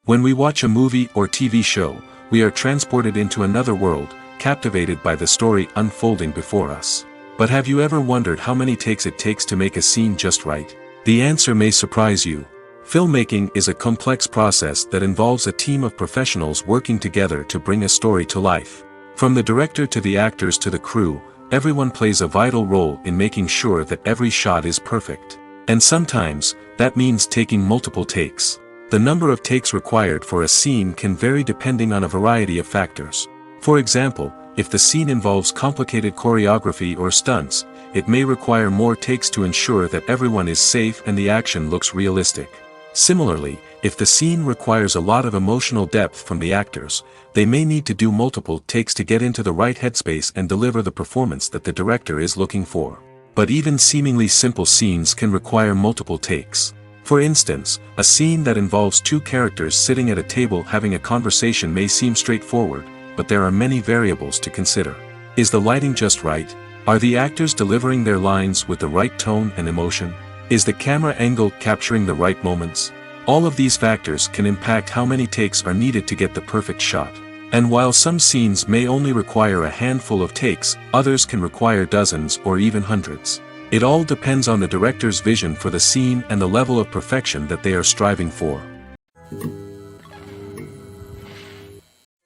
When we watch a movie or TV show, we are transported into another world, captivated by the story unfolding before us. But have you ever wondered how many takes it takes to make a scene just right? The answer may surprise you. Filmmaking is a complex process that involves a team of professionals working together to bring a story to life. From the director to the actors to the crew, everyone plays a vital role in making sure that every shot is perfect. And sometimes, that means taking multiple takes. The number of takes required for a scene can vary depending on a variety of factors. For example, if the scene involves complicated choreography or stunts, it may require more takes to ensure that everyone is safe and the action looks realistic. Similarly, if the scene requires a lot of emotional depth from the actors, they may need to do multiple takes to get into the right headspace and deliver the performance that the director is looking for. But even seemingly simple scenes can require multiple takes. For instance, a scene that involves two characters sitting at a table having a conversation may seem straightforward, but there are many variables to consider. Is the lighting just right? Are the actors delivering their lines with the right tone and emotion? Is the camera angle capturing the right moments? All of these factors can impact how many takes are needed to get the perfect shot. And while some scenes may only require a handful of takes, others can require dozens or even hundreds. It all depends on the director's vision for the scene and the level of perfection that they are striving for.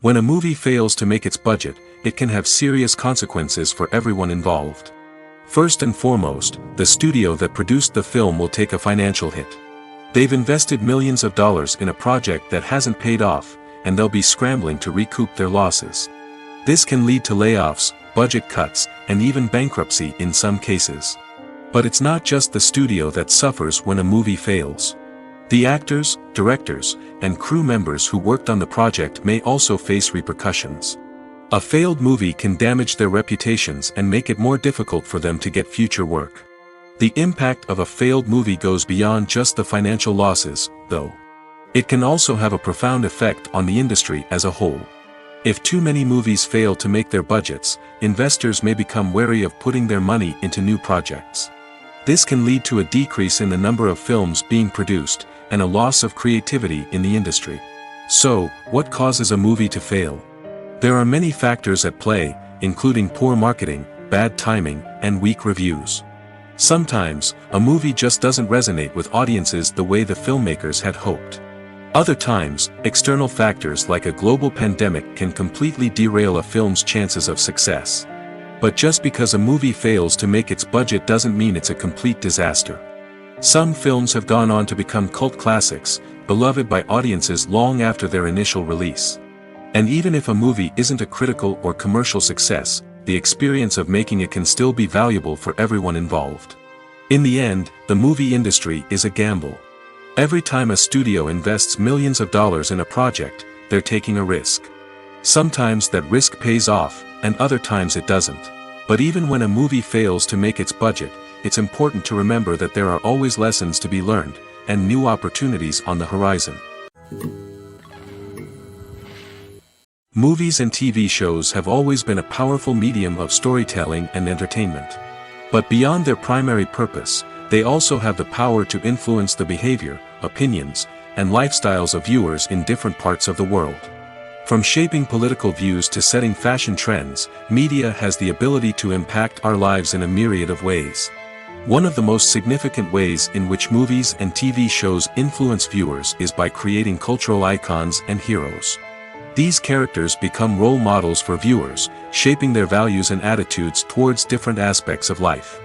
When a movie fails to make its budget, it can have serious consequences for everyone involved. First and foremost, the studio that produced the film will take a financial hit. They've invested millions of dollars in a project that hasn't paid off, and they'll be scrambling to recoup their losses. This can lead to layoffs, budget cuts, and even bankruptcy in some cases. But it's not just the studio that suffers when a movie fails. The actors, directors, and crew members who worked on the project may also face repercussions. A failed movie can damage their reputations and make it more difficult for them to get future work. The impact of a failed movie goes beyond just the financial losses, though. It can also have a profound effect on the industry as a whole. If too many movies fail to make their budgets, investors may become wary of putting their money into new projects. This can lead to a decrease in the number of films being produced, and a loss of creativity in the industry. So, what causes a movie to fail? There are many factors at play, including poor marketing, bad timing, and weak reviews. Sometimes, a movie just doesn't resonate with audiences the way the filmmakers had hoped. Other times, external factors like a global pandemic can completely derail a film's chances of success. But just because a movie fails to make its budget doesn't mean it's a complete disaster. Some films have gone on to become cult classics, beloved by audiences long after their initial release. And even if a movie isn't a critical or commercial success, the experience of making it can still be valuable for everyone involved. In the end, the movie industry is a gamble. Every time a studio invests millions of dollars in a project, they're taking a risk. Sometimes that risk pays off, and other times it doesn't. But even when a movie fails to make its budget, it's important to remember that there are always lessons to be learned, and new opportunities on the horizon. Movies and TV shows have always been a powerful medium of storytelling and entertainment. But beyond their primary purpose, they also have the power to influence the behavior, opinions, and lifestyles of viewers in different parts of the world. From shaping political views to setting fashion trends, media has the ability to impact our lives in a myriad of ways. One of the most significant ways in which movies and TV shows influence viewers is by creating cultural icons and heroes. These characters become role models for viewers, shaping their values and attitudes towards different aspects of life.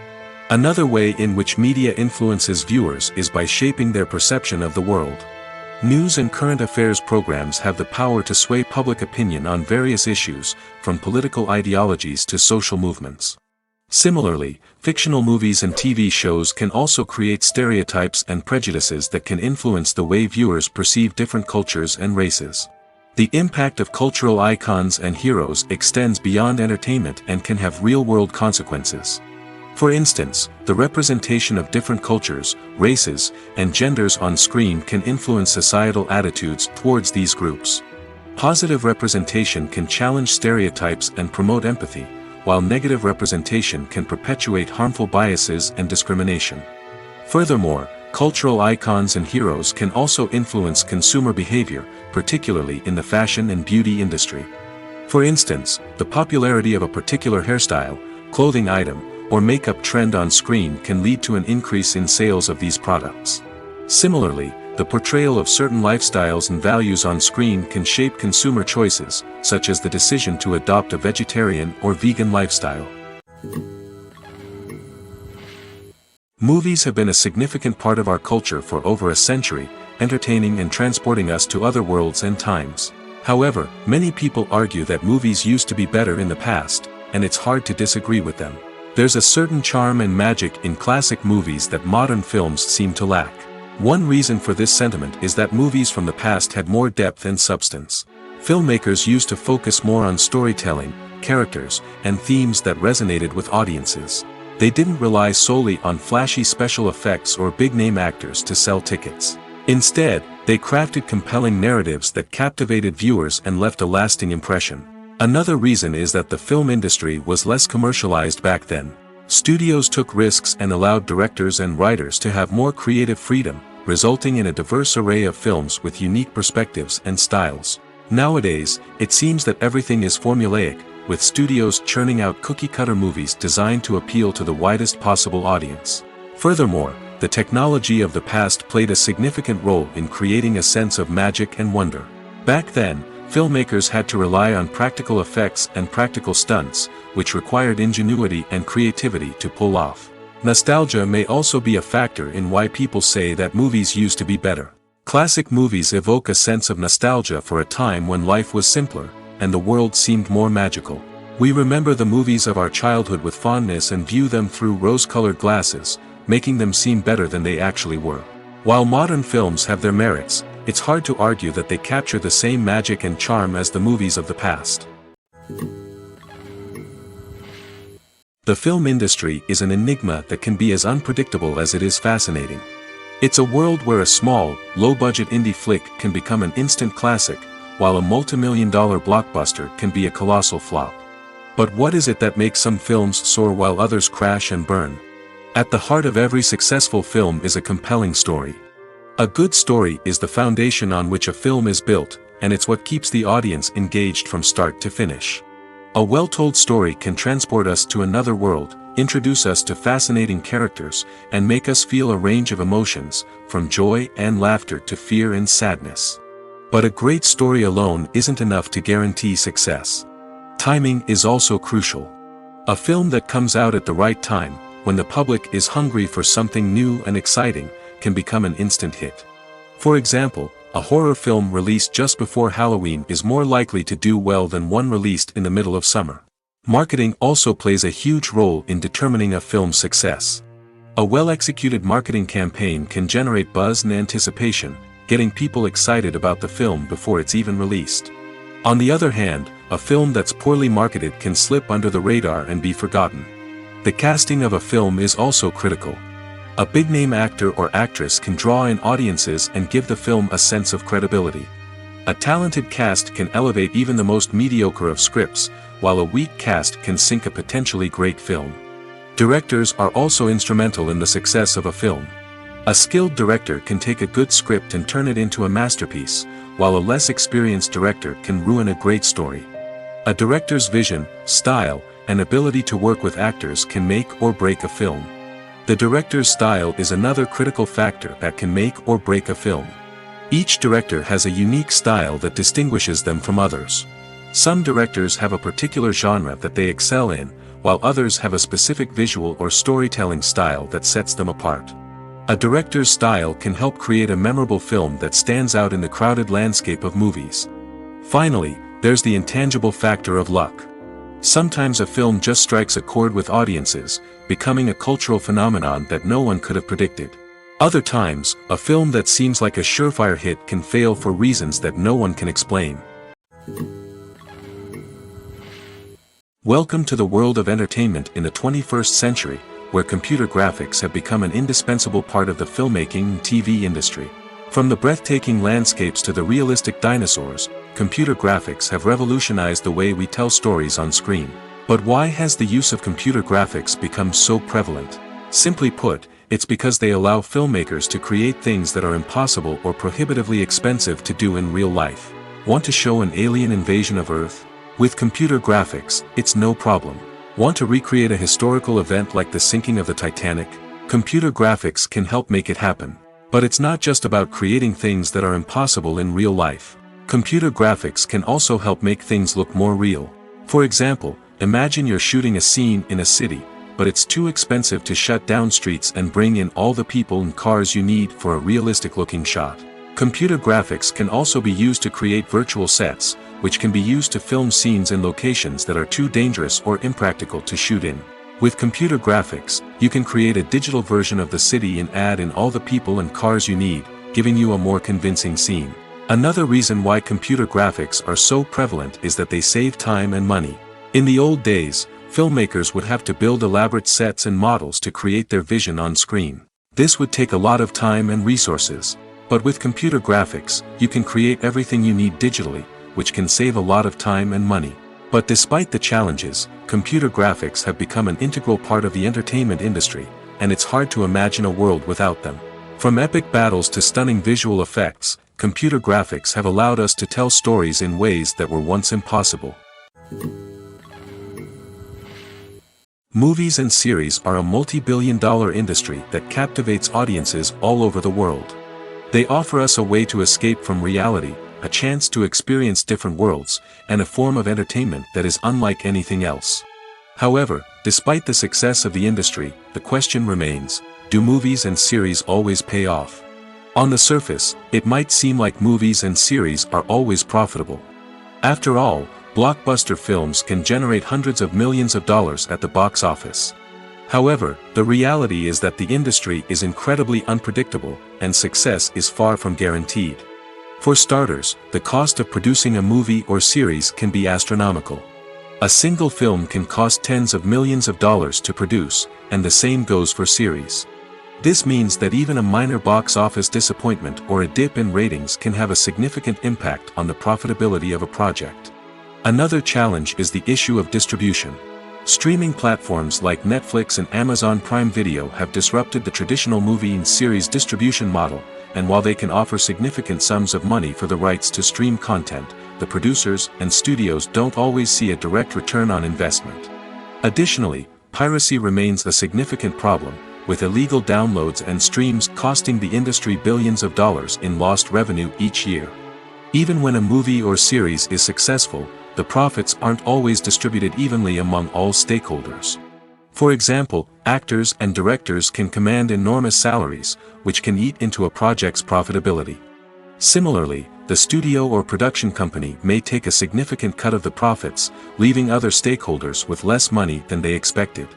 Another way in which media influences viewers is by shaping their perception of the world. News and current affairs programs have the power to sway public opinion on various issues, from political ideologies to social movements. Similarly, fictional movies and TV shows can also create stereotypes and prejudices that can influence the way viewers perceive different cultures and races. The impact of cultural icons and heroes extends beyond entertainment and can have real-world consequences. For instance, the representation of different cultures, races, and genders on screen can influence societal attitudes towards these groups. Positive representation can challenge stereotypes and promote empathy, while negative representation can perpetuate harmful biases and discrimination. Furthermore, cultural icons and heroes can also influence consumer behavior, particularly in the fashion and beauty industry. For instance, the popularity of a particular hairstyle, clothing item, or makeup trend on screen can lead to an increase in sales of these products. Similarly, the portrayal of certain lifestyles and values on screen can shape consumer choices, such as the decision to adopt a vegetarian or vegan lifestyle. Movies have been a significant part of our culture for over a century, entertaining and transporting us to other worlds and times. However, many people argue that movies used to be better in the past, and it's hard to disagree with them. There's a certain charm and magic in classic movies that modern films seem to lack. One reason for this sentiment is that movies from the past had more depth and substance. Filmmakers used to focus more on storytelling, characters, and themes that resonated with audiences. They didn't rely solely on flashy special effects or big-name actors to sell tickets. Instead, they crafted compelling narratives that captivated viewers and left a lasting impression. Another reason is that the film industry was less commercialized back then. Studios took risks and allowed directors and writers to have more creative freedom, resulting in a diverse array of films with unique perspectives and styles. Nowadays, it seems that everything is formulaic, with studios churning out cookie-cutter movies designed to appeal to the widest possible audience. Furthermore, the technology of the past played a significant role in creating a sense of magic and wonder. Back then, filmmakers had to rely on practical effects and practical stunts, which required ingenuity and creativity to pull off. Nostalgia may also be a factor in why people say that movies used to be better. Classic movies evoke a sense of nostalgia for a time when life was simpler, and the world seemed more magical. We remember the movies of our childhood with fondness and view them through rose-colored glasses, making them seem better than they actually were. While modern films have their merits, it's hard to argue that they capture the same magic and charm as the movies of the past. The film industry is an enigma that can be as unpredictable as it is fascinating. It's a world where a small, low-budget indie flick can become an instant classic, while a multi-million-dollar blockbuster can be a colossal flop. But what is it that makes some films soar while others crash and burn? At the heart of every successful film is a compelling story. A good story is the foundation on which a film is built, and it's what keeps the audience engaged from start to finish. A well-told story can transport us to another world, introduce us to fascinating characters, and make us feel a range of emotions, from joy and laughter to fear and sadness. But a great story alone isn't enough to guarantee success. Timing is also crucial. A film that comes out at the right time, when the public is hungry for something new and exciting, can become an instant hit. For example, a horror film released just before Halloween is more likely to do well than one released in the middle of summer. Marketing also plays a huge role in determining a film's success. A well-executed marketing campaign can generate buzz and anticipation, getting people excited about the film before it's even released. On the other hand, a film that's poorly marketed can slip under the radar and be forgotten. The casting of a film is also critical. A big-name actor or actress can draw in audiences and give the film a sense of credibility. A talented cast can elevate even the most mediocre of scripts, while a weak cast can sink a potentially great film. Directors are also instrumental in the success of a film. A skilled director can take a good script and turn it into a masterpiece, while a less experienced director can ruin a great story. A director's vision, style, and ability to work with actors can make or break a film. The director's style is another critical factor that can make or break a film. Each director has a unique style that distinguishes them from others. Some directors have a particular genre that they excel in, while others have a specific visual or storytelling style that sets them apart. A director's style can help create a memorable film that stands out in the crowded landscape of movies. Finally, there's the intangible factor of luck. Sometimes a film just strikes a chord with audiences, becoming a cultural phenomenon that no one could have predicted. Other times, a film that seems like a surefire hit can fail for reasons that no one can explain. Welcome to the world of entertainment in the 21st century, where computer graphics have become an indispensable part of the filmmaking and TV industry. From the breathtaking landscapes to the realistic dinosaurs, computer graphics have revolutionized the way we tell stories on screen. But why has the use of computer graphics become so prevalent? Simply put, it's because they allow filmmakers to create things that are impossible or prohibitively expensive to do in real life. Want to show an alien invasion of Earth? With computer graphics, it's no problem. Want to recreate a historical event like the sinking of the Titanic? Computer graphics can help make it happen. But it's not just about creating things that are impossible in real life. Computer graphics can also help make things look more real. For example, imagine you're shooting a scene in a city, but it's too expensive to shut down streets and bring in all the people and cars you need for a realistic-looking shot. Computer graphics can also be used to create virtual sets, which can be used to film scenes in locations that are too dangerous or impractical to shoot in. With computer graphics, you can create a digital version of the city and add in all the people and cars you need, giving you a more convincing scene. Another reason why computer graphics are so prevalent is that they save time and money. In the old days, filmmakers would have to build elaborate sets and models to create their vision on screen. This would take a lot of time and resources. But with computer graphics, you can create everything you need digitally, which can save a lot of time and money. But despite the challenges, computer graphics have become an integral part of the entertainment industry, and it's hard to imagine a world without them. From epic battles to stunning visual effects, computer graphics have allowed us to tell stories in ways that were once impossible. Movies and series are a multi-billion-dollar industry that captivates audiences all over the world. They offer us a way to escape from reality, a chance to experience different worlds, and a form of entertainment that is unlike anything else. However, despite the success of the industry, the question remains, do movies and series always pay off? On the surface, it might seem like movies and series are always profitable. After all, blockbuster films can generate hundreds of millions of dollars at the box office. However, the reality is that the industry is incredibly unpredictable, and success is far from guaranteed. For starters, the cost of producing a movie or series can be astronomical. A single film can cost tens of millions of dollars to produce, and the same goes for series. This means that even a minor box office disappointment or a dip in ratings can have a significant impact on the profitability of a project. Another challenge is the issue of distribution. Streaming platforms like Netflix and Amazon Prime Video have disrupted the traditional movie and series distribution model, and while they can offer significant sums of money for the rights to stream content, the producers and studios don't always see a direct return on investment. Additionally, piracy remains a significant problem, with illegal downloads and streams costing the industry billions of dollars in lost revenue each year. Even when a movie or series is successful, the profits aren't always distributed evenly among all stakeholders. For example, actors and directors can command enormous salaries, which can eat into a project's profitability. Similarly, the studio or production company may take a significant cut of the profits, leaving other stakeholders with less money than they expected.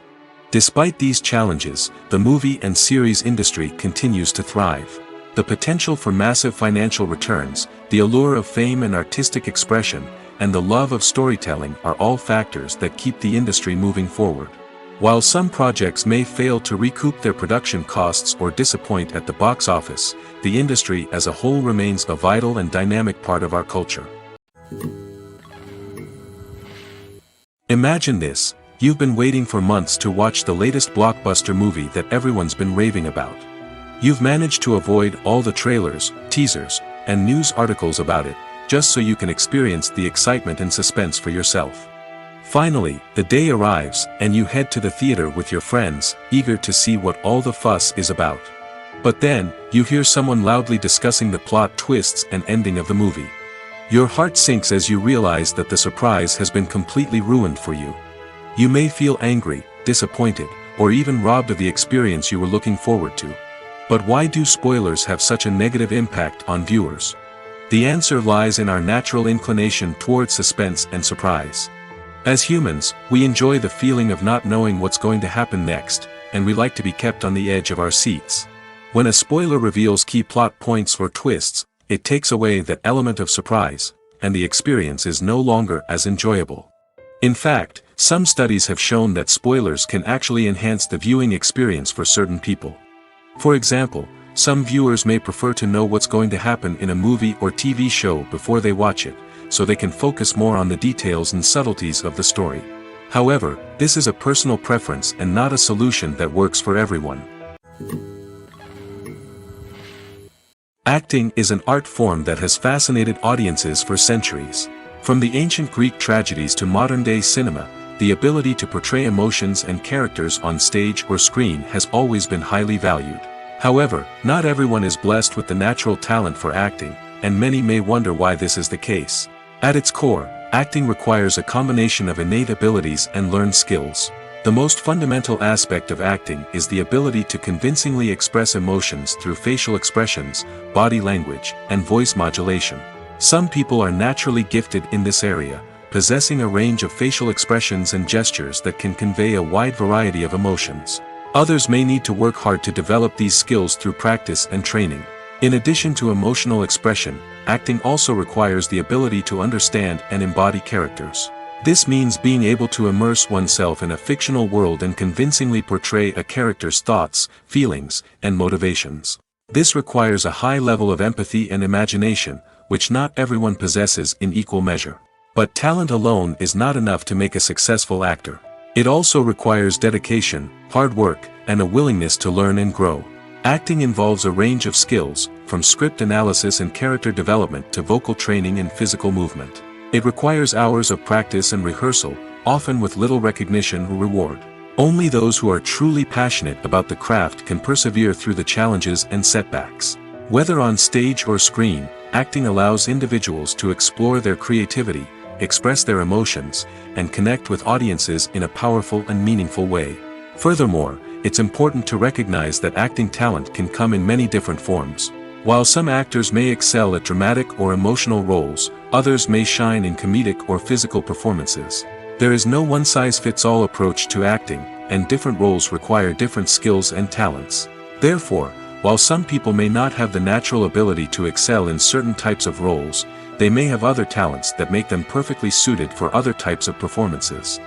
Despite these challenges, the movie and series industry continues to thrive. The potential for massive financial returns, the allure of fame and artistic expression, and the love of storytelling are all factors that keep the industry moving forward. While some projects may fail to recoup their production costs or disappoint at the box office, the industry as a whole remains a vital and dynamic part of our culture. Imagine this: you've been waiting for months to watch the latest blockbuster movie that everyone's been raving about. You've managed to avoid all the trailers, teasers, and news articles about it, just so you can experience the excitement and suspense for yourself. Finally, the day arrives, and you head to the theater with your friends, eager to see what all the fuss is about. But then, you hear someone loudly discussing the plot twists and ending of the movie. Your heart sinks as you realize that the surprise has been completely ruined for you. You may feel angry, disappointed, or even robbed of the experience you were looking forward to. But why do spoilers have such a negative impact on viewers? The answer lies in our natural inclination towards suspense and surprise. As humans, we enjoy the feeling of not knowing what's going to happen next, and we like to be kept on the edge of our seats. When a spoiler reveals key plot points or twists, it takes away that element of surprise, and the experience is no longer as enjoyable. In fact, Some studies have shown that spoilers can actually enhance the viewing experience for certain people. For example, some viewers may prefer to know what's going to happen in a movie or TV show before they watch it, so they can focus more on the details and subtleties of the story. However, this is a personal preference and not a solution that works for everyone. Acting is an art form that has fascinated audiences for centuries. From the ancient Greek tragedies to modern-day cinema, the ability to portray emotions and characters on stage or screen has always been highly valued. However, not everyone is blessed with the natural talent for acting, and many may wonder why this is the case. At its core, acting requires a combination of innate abilities and learned skills. The most fundamental aspect of acting is the ability to convincingly express emotions through facial expressions, body language, and voice modulation. Some people are naturally gifted in this area, possessing a range of facial expressions and gestures that can convey a wide variety of emotions. Others may need to work hard to develop these skills through practice and training. In addition to emotional expression, acting also requires the ability to understand and embody characters. This means being able to immerse oneself in a fictional world and convincingly portray a character's thoughts, feelings, and motivations. This requires a high level of empathy and imagination, which not everyone possesses in equal measure. But talent alone is not enough to make a successful actor. It also requires dedication, hard work, and a willingness to learn and grow. Acting involves a range of skills, from script analysis and character development to vocal training and physical movement. It requires hours of practice and rehearsal, often with little recognition or reward. Only those who are truly passionate about the craft can persevere through the challenges and setbacks. Whether on stage or screen, acting allows individuals to explore their creativity, express their emotions, and connect with audiences in a powerful and meaningful way. Furthermore, it's important to recognize that acting talent can come in many different forms. While some actors may excel at dramatic or emotional roles, others may shine in comedic or physical performances. There is no one-size-fits-all approach to acting, and different roles require different skills and talents. Therefore, while some people may not have the natural ability to excel in certain types of roles, they may have other talents that make them perfectly suited for other types of performances.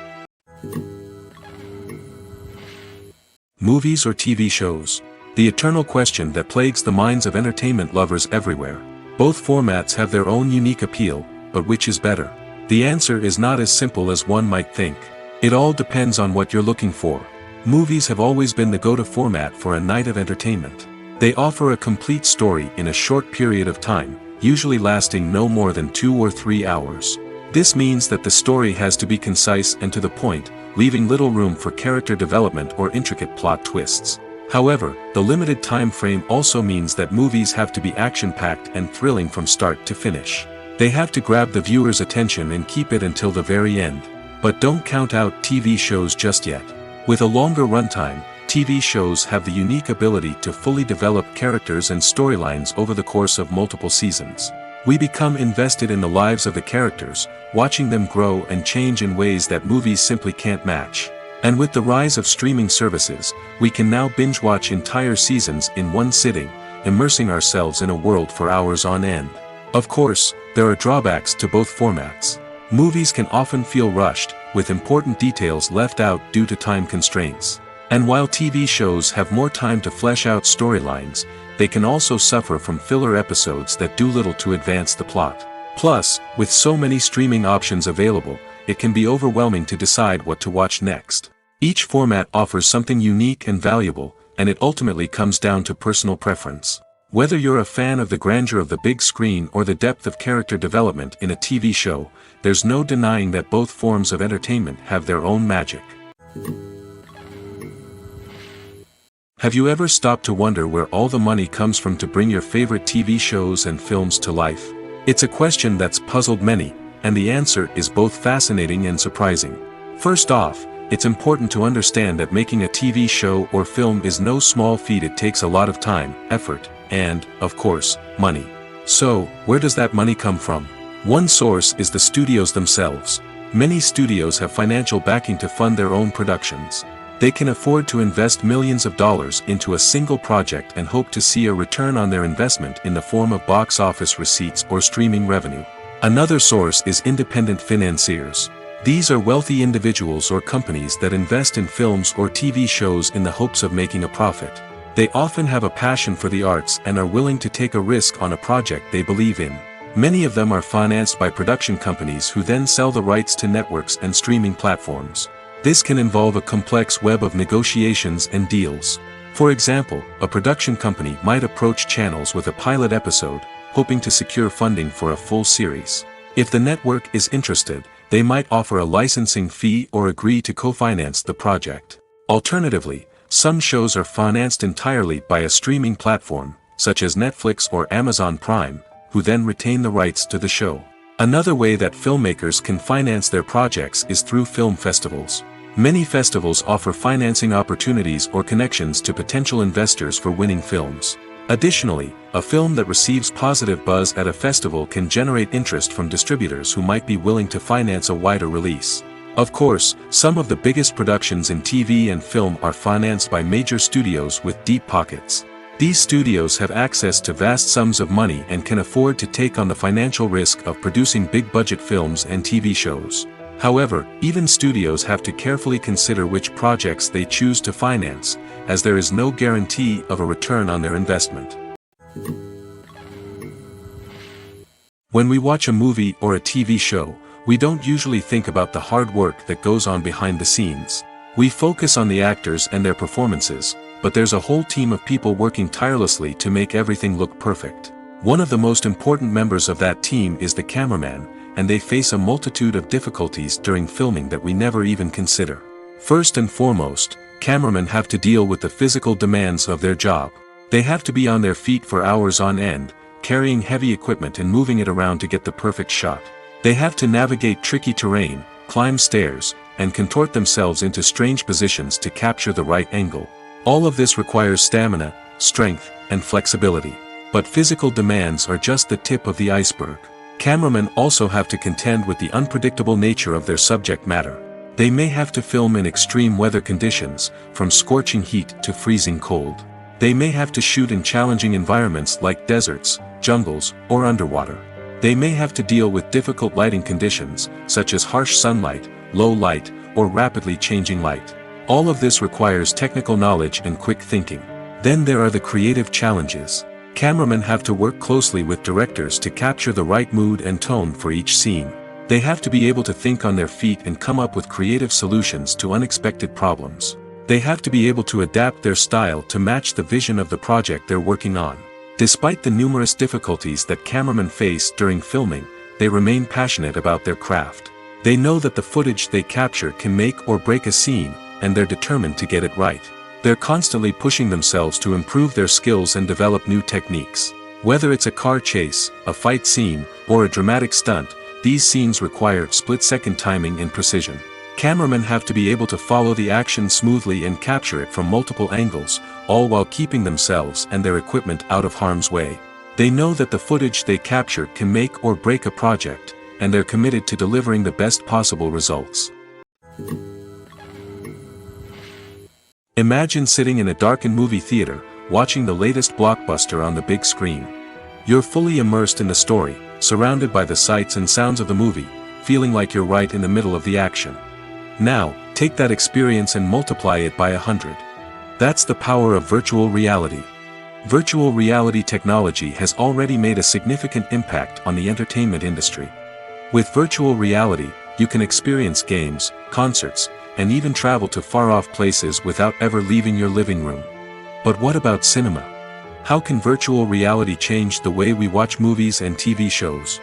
Movies or TV shows? The eternal question that plagues the minds of entertainment lovers everywhere. Both formats have their own unique appeal, but which is better? The answer is not as simple as one might think. It all depends on what you're looking for. Movies have always been the go-to format for a night of entertainment. They offer a complete story in a short period of time, usually lasting no more than 2 or 3 hours. This means that the story has to be concise and to the point, leaving little room for character development or intricate plot twists. However, the limited time frame also means that movies have to be action-packed and thrilling from start to finish. They have to grab the viewer's attention and keep it until the very end. But don't count out TV shows just yet. With a longer runtime, TV shows have the unique ability to fully develop characters and storylines over the course of multiple seasons. We become invested in the lives of the characters, watching them grow and change in ways that movies simply can't match. And with the rise of streaming services, we can now binge-watch entire seasons in one sitting, immersing ourselves in a world for hours on end. Of course, there are drawbacks to both formats. Movies can often feel rushed, with important details left out due to time constraints. And while TV shows have more time to flesh out storylines, they can also suffer from filler episodes that do little to advance the plot. Plus, with so many streaming options available, it can be overwhelming to decide what to watch next. Each format offers something unique and valuable, and it ultimately comes down to personal preference. Whether you're a fan of the grandeur of the big screen or the depth of character development in a TV show, there's no denying that both forms of entertainment have their own magic. Have you ever stopped to wonder where all the money comes from to bring your favorite TV shows and films to life? It's a question that's puzzled many, and the answer is both fascinating and surprising. First off, it's important to understand that making a TV show or film is no small feat. It takes a lot of time, effort, and, of course, money. So, where does that money come from? One source is the studios themselves. Many studios have financial backing to fund their own productions. They can afford to invest millions of dollars into a single project and hope to see a return on their investment in the form of box office receipts or streaming revenue. Another source is independent financiers. These are wealthy individuals or companies that invest in films or TV shows in the hopes of making a profit. They often have a passion for the arts and are willing to take a risk on a project they believe in. Many of them are financed by production companies who then sell the rights to networks and streaming platforms. This can involve a complex web of negotiations and deals. For example, a production company might approach channels with a pilot episode, hoping to secure funding for a full series. If the network is interested, they might offer a licensing fee or agree to co-finance the project. Alternatively, some shows are financed entirely by a streaming platform, such as Netflix or Amazon Prime, who then retain the rights to the show. Another way that filmmakers can finance their projects is through film festivals. Many festivals offer financing opportunities or connections to potential investors for winning films. Additionally, a film that receives positive buzz at a festival can generate interest from distributors who might be willing to finance a wider release. Of course, some of the biggest productions in TV and film are financed by major studios with deep pockets. These studios have access to vast sums of money and can afford to take on the financial risk of producing big-budget films and TV shows. However, even studios have to carefully consider which projects they choose to finance, as there is no guarantee of a return on their investment. When we watch a movie or a TV show, we don't usually think about the hard work that goes on behind the scenes. We focus on the actors and their performances, but there's a whole team of people working tirelessly to make everything look perfect. One of the most important members of that team is the cameraman, and they face a multitude of difficulties during filming that we never even consider. First and foremost, cameramen have to deal with the physical demands of their job. They have to be on their feet for hours on end, carrying heavy equipment and moving it around to get the perfect shot. They have to navigate tricky terrain, climb stairs, and contort themselves into strange positions to capture the right angle. All of this requires stamina, strength, and flexibility. But physical demands are just the tip of the iceberg. Cameramen also have to contend with the unpredictable nature of their subject matter. They may have to film in extreme weather conditions, from scorching heat to freezing cold. They may have to shoot in challenging environments like deserts, jungles, or underwater. They may have to deal with difficult lighting conditions, such as harsh sunlight, low light, or rapidly changing light. All of this requires technical knowledge and quick thinking. Then there are the creative challenges. Cameramen have to work closely with directors to capture the right mood and tone for each scene. They have to be able to think on their feet and come up with creative solutions to unexpected problems. They have to be able to adapt their style to match the vision of the project they're working on. Despite the numerous difficulties that cameramen face during filming, they remain passionate about their craft. They know that the footage they capture can make or break a scene, and they're determined to get it right. They're constantly pushing themselves to improve their skills and develop new techniques. Whether it's a car chase, a fight scene, or a dramatic stunt, these scenes require split-second timing and precision. Cameramen have to be able to follow the action smoothly and capture it from multiple angles, all while keeping themselves and their equipment out of harm's way. They know that the footage they capture can make or break a project, and they're committed to delivering the best possible results. Imagine sitting in a darkened movie theater, watching the latest blockbuster on the big screen. You're fully immersed in the story, surrounded by the sights and sounds of the movie, feeling like you're right in the middle of the action. Now, take that experience and multiply it by 100. That's the power of virtual reality. Virtual reality technology has already made a significant impact on the entertainment industry. With virtual reality, you can experience games, concerts, and even travel to far-off places without ever leaving your living room. But what about cinema? How can virtual reality change the way we watch movies and TV shows?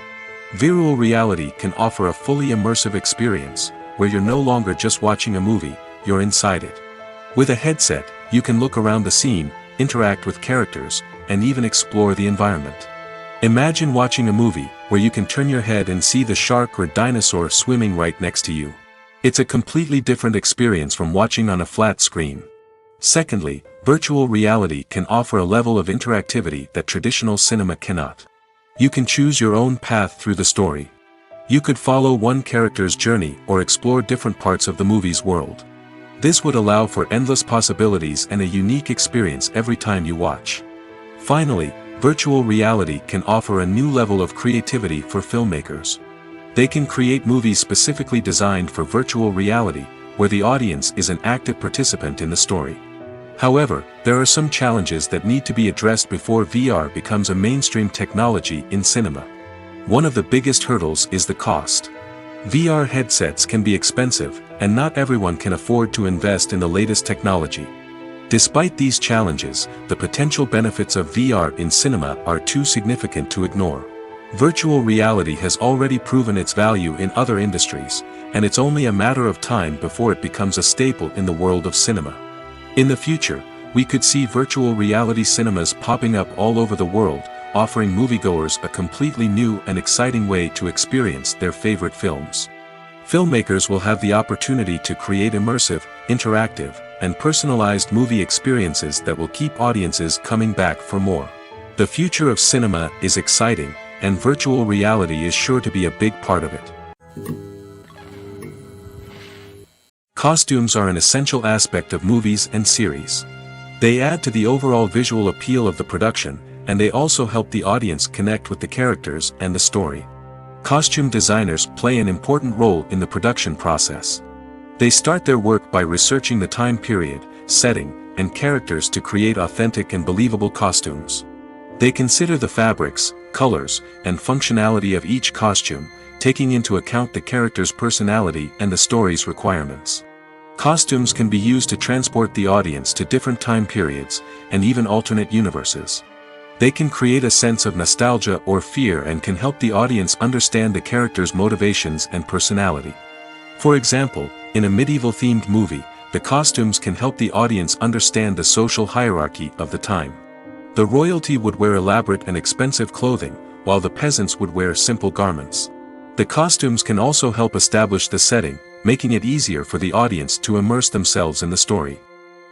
Virtual reality can offer a fully immersive experience, where you're no longer just watching a movie, you're inside it. With a headset, you can look around the scene, interact with characters, and even explore the environment. Imagine watching a movie, where you can turn your head and see the shark or dinosaur swimming right next to you. It's a completely different experience from watching on a flat screen. Secondly, virtual reality can offer a level of interactivity that traditional cinema cannot. You can choose your own path through the story. You could follow one character's journey or explore different parts of the movie's world. This would allow for endless possibilities and a unique experience every time you watch. Finally, virtual reality can offer a new level of creativity for filmmakers. They can create movies specifically designed for virtual reality, where the audience is an active participant in the story. However, there are some challenges that need to be addressed before VR becomes a mainstream technology in cinema. One of the biggest hurdles is the cost. VR headsets can be expensive, and not everyone can afford to invest in the latest technology. Despite these challenges, the potential benefits of VR in cinema are too significant to ignore. Virtual reality has already proven its value in other industries, and it's only a matter of time before it becomes a staple in the world of cinema. In the future, we could see virtual reality cinemas popping up all over the world, offering moviegoers a completely new and exciting way to experience their favorite films. Filmmakers will have the opportunity to create immersive, interactive, and personalized movie experiences that will keep audiences coming back for more. The future of cinema is exciting, and virtual reality is sure to be a big part of it. Costumes are an essential aspect of movies and series. They add to the overall visual appeal of the production, and they also help the audience connect with the characters and the story. Costume designers play an important role in the production process. They start their work by researching the time period, setting, and characters to create authentic and believable costumes. They consider the fabrics, colors, and functionality of each costume, taking into account the character's personality and the story's requirements. Costumes can be used to transport the audience to different time periods, and even alternate universes. They can create a sense of nostalgia or fear and can help the audience understand the character's motivations and personality. For example, in a medieval-themed movie, the costumes can help the audience understand the social hierarchy of the time. The royalty would wear elaborate and expensive clothing, while the peasants would wear simple garments. The costumes can also help establish the setting, making it easier for the audience to immerse themselves in the story.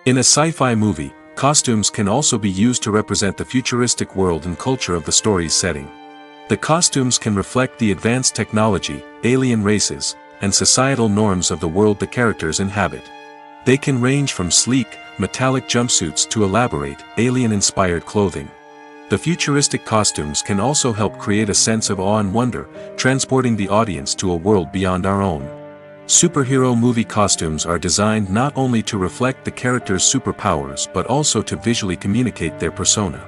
In a sci-fi movie, costumes can also be used to represent the futuristic world and culture of the story's setting. The costumes can reflect the advanced technology, alien races, and societal norms of the world the characters inhabit. They can range from sleek, metallic jumpsuits to elaborate, alien-inspired clothing. The futuristic costumes can also help create a sense of awe and wonder, transporting the audience to a world beyond our own. Superhero movie costumes are designed not only to reflect the character's superpowers but also to visually communicate their persona.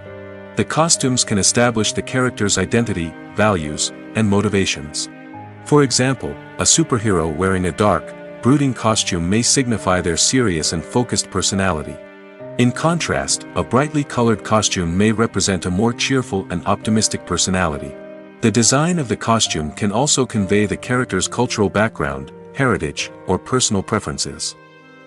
The costumes can establish the character's identity, values, and motivations. For example, a superhero wearing a dark, brooding costume may signify their serious and focused personality. In contrast, a brightly colored costume may represent a more cheerful and optimistic personality. The design of the costume can also convey the character's cultural background, heritage, or personal preferences.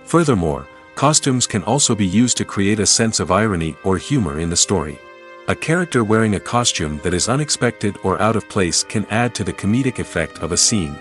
Furthermore, costumes can also be used to create a sense of irony or humor in the story. A character wearing a costume that is unexpected or out of place can add to the comedic effect of a scene.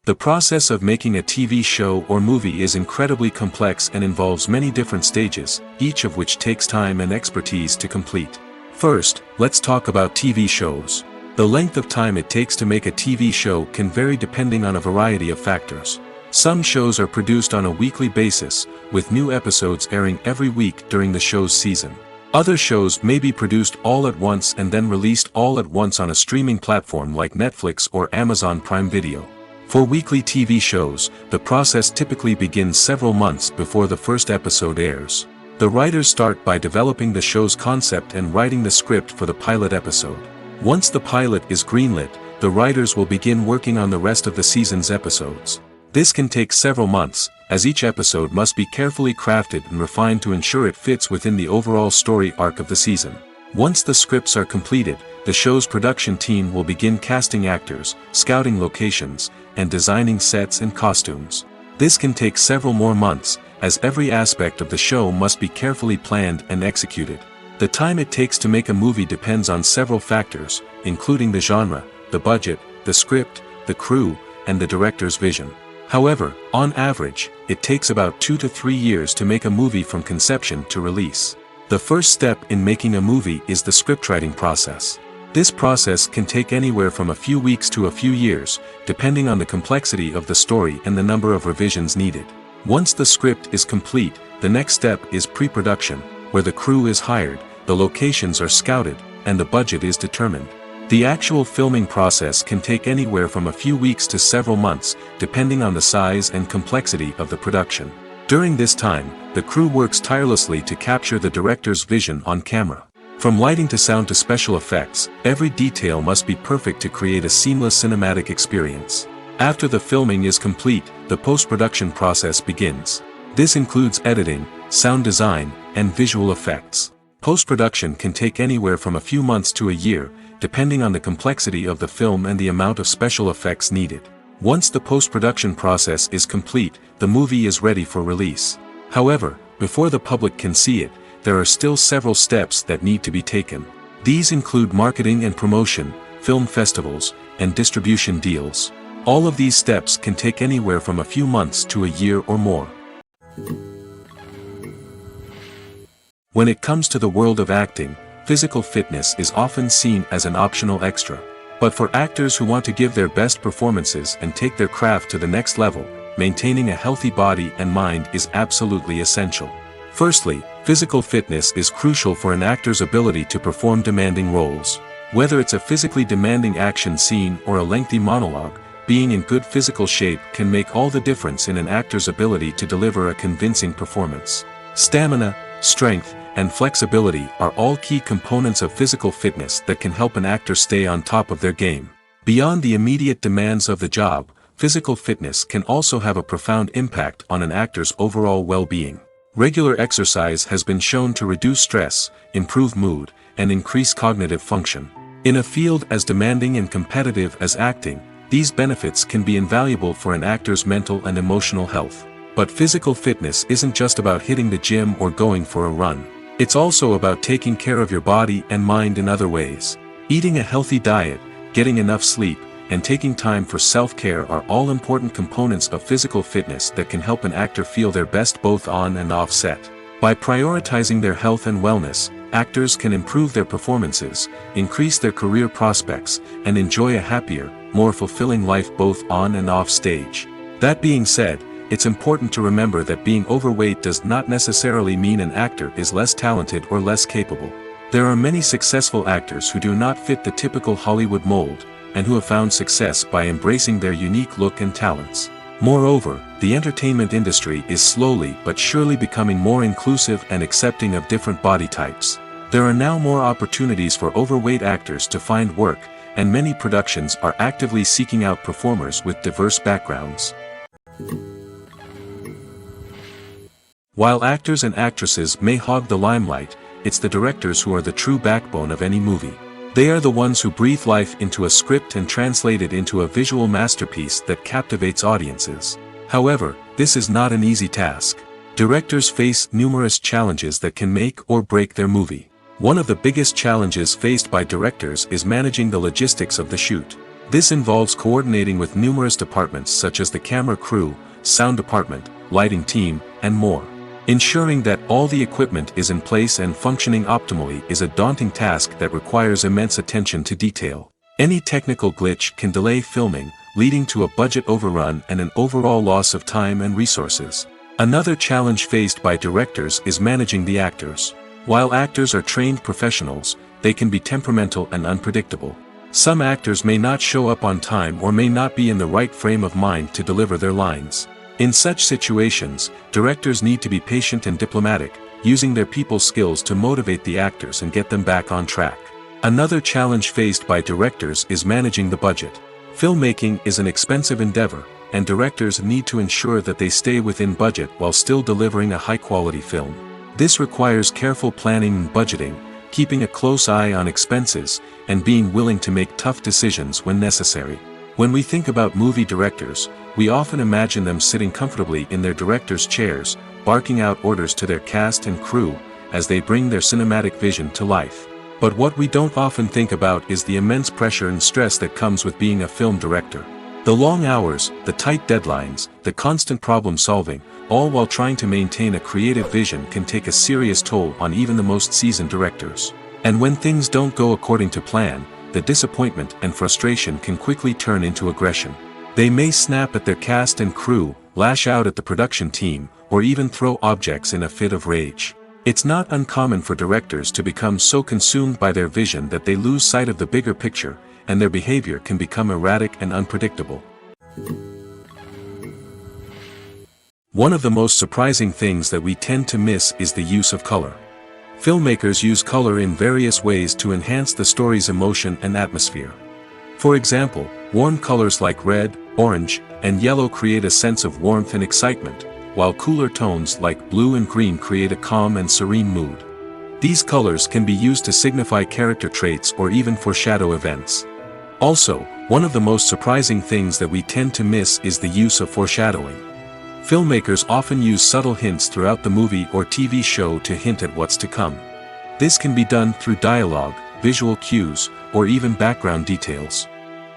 The process of making a TV show or movie is incredibly complex and involves many different stages, each of which takes time and expertise to complete. First, let's talk about TV shows. The length of time it takes to make a TV show can vary depending on a variety of factors. Some shows are produced on a weekly basis, with new episodes airing every week during the show's season. Other shows may be produced all at once and then released all at once on a streaming platform like Netflix or Amazon Prime Video. For weekly TV shows, the process typically begins several months before the first episode airs. The writers start by developing the show's concept and writing the script for the pilot episode. Once the pilot is greenlit, the writers will begin working on the rest of the season's episodes. This can take several months, as each episode must be carefully crafted and refined to ensure it fits within the overall story arc of the season. Once the scripts are completed, the show's production team will begin casting actors, scouting locations, and designing sets and costumes. This can take several more months, as every aspect of the show must be carefully planned and executed. The time it takes to make a movie depends on several factors, including the genre, the budget, the script, the crew, and the director's vision. However, on average, it takes about 2 to 3 years to make a movie from conception to release. The first step in making a movie is the scriptwriting process. This process can take anywhere from a few weeks to a few years, depending on the complexity of the story and the number of revisions needed. Once the script is complete, the next step is pre-production, where the crew is hired, the locations are scouted, and the budget is determined. The actual filming process can take anywhere from a few weeks to several months, depending on the size and complexity of the production. During this time, the crew works tirelessly to capture the director's vision on camera. From lighting to sound to special effects, every detail must be perfect to create a seamless cinematic experience. After the filming is complete, the post-production process begins. This includes editing, sound design, and visual effects. Post-production can take anywhere from a few months to a year, depending on the complexity of the film and the amount of special effects needed. Once the post-production process is complete, the movie is ready for release. However, before the public can see it, there are still several steps that need to be taken. These include marketing and promotion, film festivals, and distribution deals. All of these steps can take anywhere from a few months to a year or more. When it comes to the world of acting, physical fitness is often seen as an optional extra. But for actors who want to give their best performances and take their craft to the next level, maintaining a healthy body and mind is absolutely essential. Firstly, physical fitness is crucial for an actor's ability to perform demanding roles. Whether it's a physically demanding action scene or a lengthy monologue, being in good physical shape can make all the difference in an actor's ability to deliver a convincing performance. Stamina, strength, and flexibility are all key components of physical fitness that can help an actor stay on top of their game. Beyond the immediate demands of the job, physical fitness can also have a profound impact on an actor's overall well-being. Regular exercise has been shown to reduce stress, improve mood, and increase cognitive function. In a field as demanding and competitive as acting, these benefits can be invaluable for an actor's mental and emotional health. But physical fitness isn't just about hitting the gym or going for a run. It's also about taking care of your body and mind in other ways. Eating a healthy diet, getting enough sleep, and taking time for self-care are all important components of physical fitness that can help an actor feel their best both on and off set. By prioritizing their health and wellness, actors can improve their performances, increase their career prospects, and enjoy a happier, more fulfilling life both on and off stage. That being said, it's important to remember that being overweight does not necessarily mean an actor is less talented or less capable. There are many successful actors who do not fit the typical Hollywood mold, and who have found success by embracing their unique look and talents. Moreover, the entertainment industry is slowly but surely becoming more inclusive and accepting of different body types. There are now more opportunities for overweight actors to find work, and many productions are actively seeking out performers with diverse backgrounds. While actors and actresses may hog the limelight, it's the directors who are the true backbone of any movie. They are the ones who breathe life into a script and translate it into a visual masterpiece that captivates audiences. However, this is not an easy task. Directors face numerous challenges that can make or break their movie. One of the biggest challenges faced by directors is managing the logistics of the shoot. This involves coordinating with numerous departments such as the camera crew, sound department, lighting team, and more. Ensuring that all the equipment is in place and functioning optimally is a daunting task that requires immense attention to detail. Any technical glitch can delay filming, leading to a budget overrun and an overall loss of time and resources. Another challenge faced by directors is managing the actors. While actors are trained professionals, they can be temperamental and unpredictable. Some actors may not show up on time or may not be in the right frame of mind to deliver their lines. In such situations, directors need to be patient and diplomatic, using their people skills to motivate the actors and get them back on track. Another challenge faced by directors is managing the budget. Filmmaking is an expensive endeavor, and directors need to ensure that they stay within budget while still delivering a high-quality film. This requires careful planning and budgeting, keeping a close eye on expenses, and being willing to make tough decisions when necessary. When we think about movie directors, we often imagine them sitting comfortably in their director's chairs, barking out orders to their cast and crew, as they bring their cinematic vision to life. But what we don't often think about is the immense pressure and stress that comes with being a film director. The long hours, the tight deadlines, the constant problem solving, all while trying to maintain a creative vision can take a serious toll on even the most seasoned directors. And when things don't go according to plan, the disappointment and frustration can quickly turn into aggression. They may snap at their cast and crew, lash out at the production team, or even throw objects in a fit of rage. It's not uncommon for directors to become so consumed by their vision that they lose sight of the bigger picture, and their behavior can become erratic and unpredictable. One of the most surprising things that we tend to miss is the use of color. Filmmakers use color in various ways to enhance the story's emotion and atmosphere. For example, warm colors like red, orange, and yellow create a sense of warmth and excitement, while cooler tones like blue and green create a calm and serene mood. These colors can be used to signify character traits or even foreshadow events. Also, one of the most surprising things that we tend to miss is the use of foreshadowing. Filmmakers often use subtle hints throughout the movie or TV show to hint at what's to come. This can be done through dialogue, visual cues, or even background details.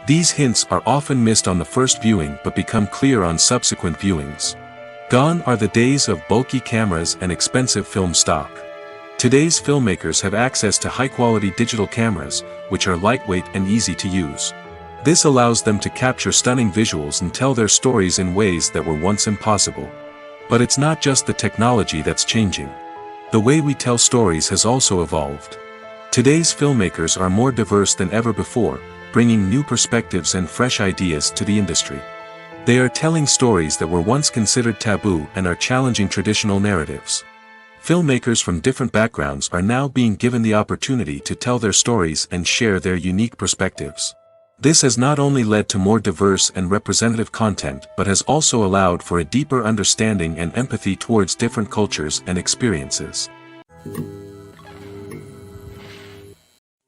These hints are often missed on the first viewing but become clear on subsequent viewings. Gone are the days of bulky cameras and expensive film stock. Today's filmmakers have access to high-quality digital cameras, which are lightweight and easy to use. This allows them to capture stunning visuals and tell their stories in ways that were once impossible. But it's not just the technology that's changing. The way we tell stories has also evolved. Today's filmmakers are more diverse than ever before, bringing new perspectives and fresh ideas to the industry. They are telling stories that were once considered taboo and are challenging traditional narratives. Filmmakers from different backgrounds are now being given the opportunity to tell their stories and share their unique perspectives. This has not only led to more diverse and representative content but has also allowed for a deeper understanding and empathy towards different cultures and experiences.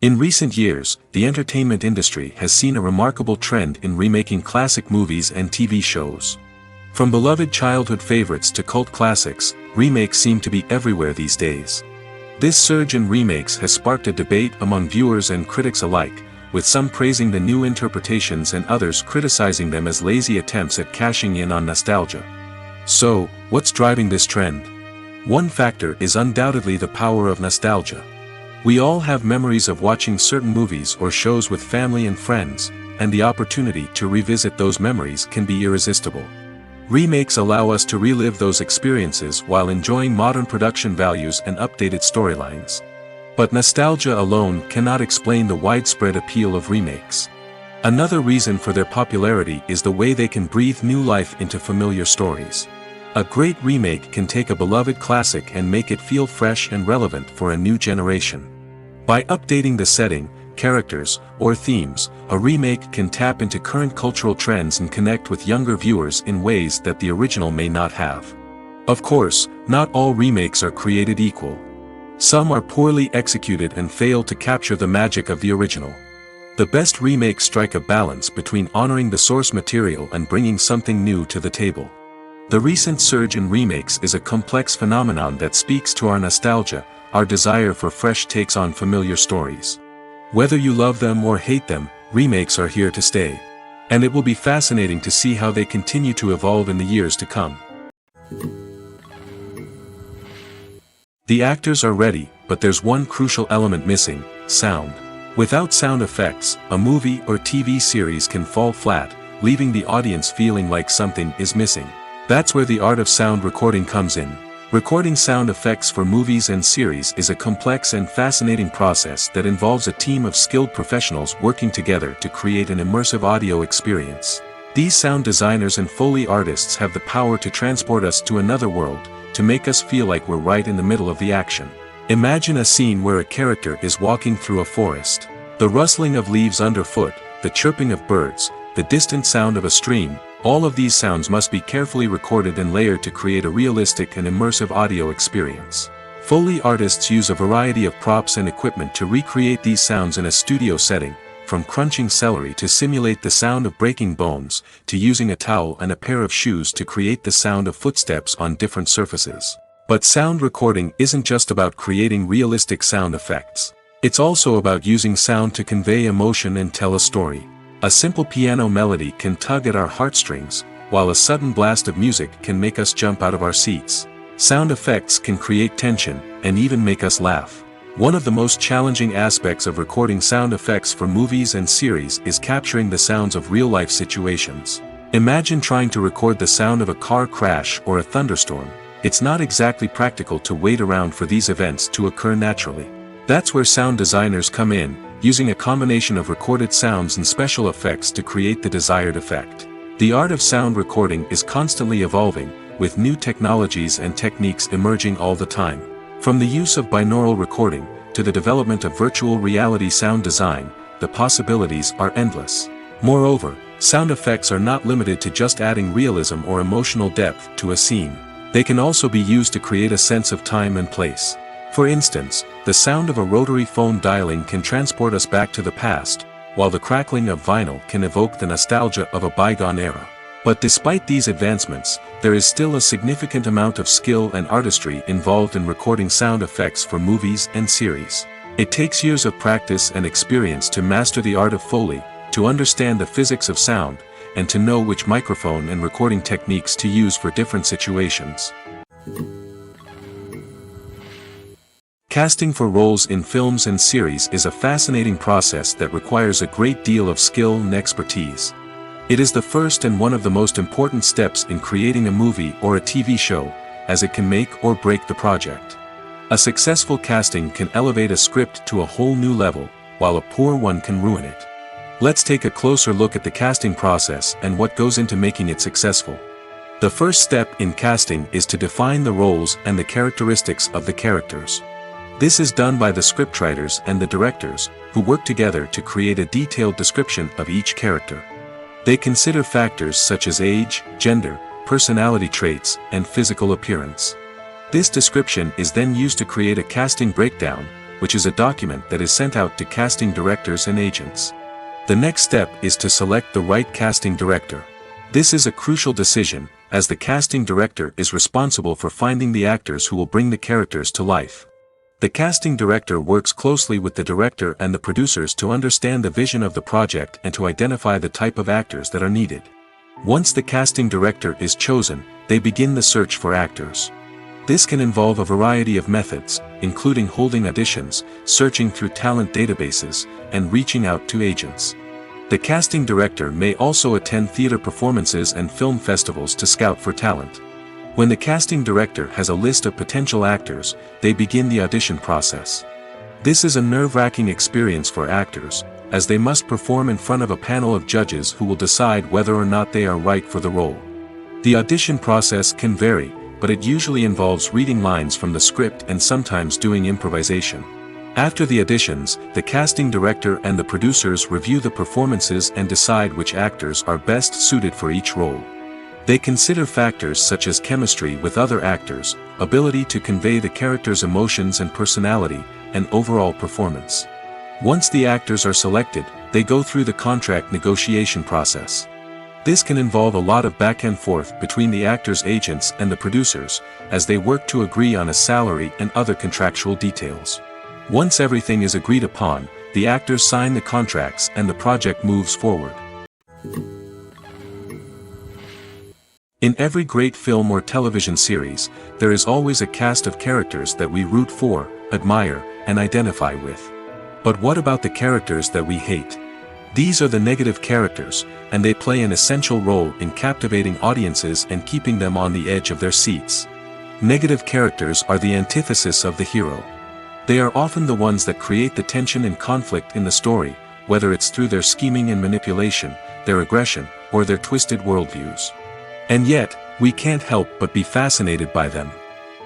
In recent years, the entertainment industry has seen a remarkable trend in remaking classic movies and TV shows. From beloved childhood favorites to cult classics, remakes seem to be everywhere these days. This surge in remakes has sparked a debate among viewers and critics alike, with some praising the new interpretations and others criticizing them as lazy attempts at cashing in on nostalgia. So, what's driving this trend? One factor is undoubtedly the power of nostalgia. We all have memories of watching certain movies or shows with family and friends, and the opportunity to revisit those memories can be irresistible. Remakes allow us to relive those experiences while enjoying modern production values and updated storylines. But nostalgia alone cannot explain the widespread appeal of remakes. Another reason for their popularity is the way they can breathe new life into familiar stories. A great remake can take a beloved classic and make it feel fresh and relevant for a new generation. By updating the setting, characters, or themes, a remake can tap into current cultural trends and connect with younger viewers in ways that the original may not have. Of course, not all remakes are created equal. Some are poorly executed and fail to capture the magic of the original. The best remakes strike a balance between honoring the source material and bringing something new to the table. The recent surge in remakes is a complex phenomenon that speaks to our nostalgia, our desire for fresh takes on familiar stories. Whether you love them or hate them, remakes are here to stay. And it will be fascinating to see how they continue to evolve in the years to come. The actors are ready, but there's one crucial element missing: sound. Without sound effects, a movie or TV series can fall flat, leaving the audience feeling like something is missing. That's where the art of sound recording comes in. Recording sound effects for movies and series is a complex and fascinating process that involves a team of skilled professionals working together to create an immersive audio experience. These sound designers and Foley artists have the power to transport us to another world, to make us feel like we're right in the middle of the action. Imagine a scene where a character is walking through a forest. The rustling of leaves underfoot, the chirping of birds, the distant sound of a stream, all of these sounds must be carefully recorded and layered to create a realistic and immersive audio experience. Foley artists use a variety of props and equipment to recreate these sounds in a studio setting, from crunching celery to simulate the sound of breaking bones, to using a towel and a pair of shoes to create the sound of footsteps on different surfaces. But sound recording isn't just about creating realistic sound effects. It's also about using sound to convey emotion and tell a story. A simple piano melody can tug at our heartstrings, while a sudden blast of music can make us jump out of our seats. Sound effects can create tension, and even make us laugh. One of the most challenging aspects of recording sound effects for movies and series is capturing the sounds of real-life situations. Imagine trying to record the sound of a car crash or a thunderstorm. It's not exactly practical to wait around for these events to occur naturally. That's where sound designers come in, using a combination of recorded sounds and special effects to create the desired effect. The art of sound recording is constantly evolving, with new technologies and techniques emerging all the time. From the use of binaural recording, to the development of virtual reality sound design, the possibilities are endless. Moreover, sound effects are not limited to just adding realism or emotional depth to a scene. They can also be used to create a sense of time and place. For instance, the sound of a rotary phone dialing can transport us back to the past, while the crackling of vinyl can evoke the nostalgia of a bygone era. But despite these advancements, there is still a significant amount of skill and artistry involved in recording sound effects for movies and series. It takes years of practice and experience to master the art of Foley, to understand the physics of sound, and to know which microphone and recording techniques to use for different situations. Casting for roles in films and series is a fascinating process that requires a great deal of skill and expertise. It is the first and one of the most important steps in creating a movie or a TV show, as it can make or break the project. A successful casting can elevate a script to a whole new level, while a poor one can ruin it. Let's take a closer look at the casting process and what goes into making it successful. The first step in casting is to define the roles and the characteristics of the characters. This is done by the scriptwriters and the directors, who work together to create a detailed description of each character. They consider factors such as age, gender, personality traits, and physical appearance. This description is then used to create a casting breakdown, which is a document that is sent out to casting directors and agents. The next step is to select the right casting director. This is a crucial decision, as the casting director is responsible for finding the actors who will bring the characters to life. The casting director works closely with the director and the producers to understand the vision of the project and to identify the type of actors that are needed. Once the casting director is chosen, they begin the search for actors. This can involve a variety of methods, including holding auditions, searching through talent databases, and reaching out to agents. The casting director may also attend theater performances and film festivals to scout for talent. When the casting director has a list of potential actors, they begin the audition process. This is a nerve-wracking experience for actors, as they must perform in front of a panel of judges who will decide whether or not they are right for the role. The audition process can vary, but it usually involves reading lines from the script and sometimes doing improvisation. After the auditions, the casting director and the producers review the performances and decide which actors are best suited for each role. They consider factors such as chemistry with other actors, ability to convey the character's emotions and personality, and overall performance. Once the actors are selected, they go through the contract negotiation process. This can involve a lot of back and forth between the actors' agents and the producers, as they work to agree on a salary and other contractual details. Once everything is agreed upon, the actors sign the contracts and the project moves forward. In every great film or television series, there is always a cast of characters that we root for, admire, and identify with. But what about the characters that we hate? These are the negative characters, and they play an essential role in captivating audiences and keeping them on the edge of their seats. Negative characters are the antithesis of the hero. They are often the ones that create the tension and conflict in the story, whether it's through their scheming and manipulation, their aggression, or their twisted worldviews. And yet, we can't help but be fascinated by them.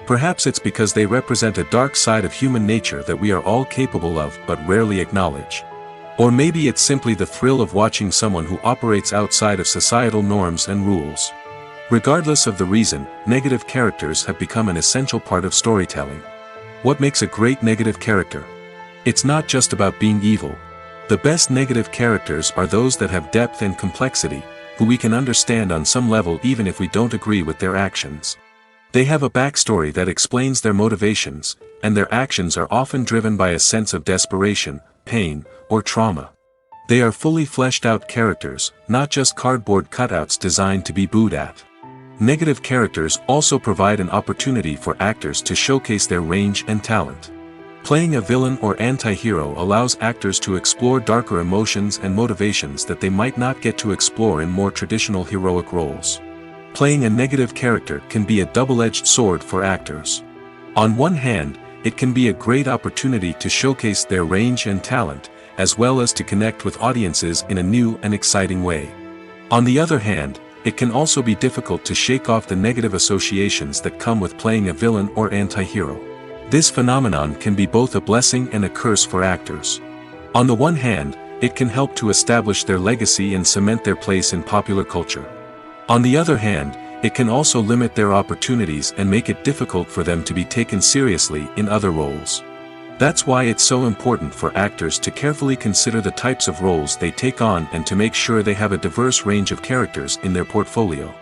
Perhaps it's because they represent a dark side of human nature that we are all capable of but rarely acknowledge. Or maybe it's simply the thrill of watching someone who operates outside of societal norms and rules. Regardless of the reason, negative characters have become an essential part of storytelling. What makes a great negative character? It's not just about being evil. The best negative characters are those that have depth and complexity, who we can understand on some level even if we don't agree with their actions. They have a backstory that explains their motivations, and their actions are often driven by a sense of desperation, pain, or trauma. They are fully fleshed out characters, not just cardboard cutouts designed to be booed at. Negative characters also provide an opportunity for actors to showcase their range and talent. Playing a villain or anti-hero allows actors to explore darker emotions and motivations that they might not get to explore in more traditional heroic roles. Playing a negative character can be a double-edged sword for actors. On one hand, it can be a great opportunity to showcase their range and talent, as well as to connect with audiences in a new and exciting way. On the other hand, it can also be difficult to shake off the negative associations that come with playing a villain or anti-hero. This phenomenon can be both a blessing and a curse for actors. On the one hand, it can help to establish their legacy and cement their place in popular culture. On the other hand, it can also limit their opportunities and make it difficult for them to be taken seriously in other roles. That's why it's so important for actors to carefully consider the types of roles they take on and to make sure they have a diverse range of characters in their portfolio.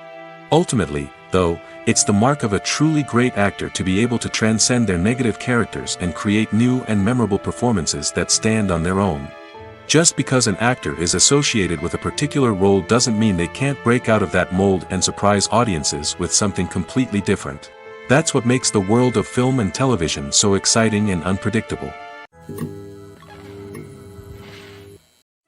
Ultimately, though, it's the mark of a truly great actor to be able to transcend their negative characters and create new and memorable performances that stand on their own. Just because an actor is associated with a particular role doesn't mean they can't break out of that mold and surprise audiences with something completely different. That's what makes the world of film and television so exciting and unpredictable.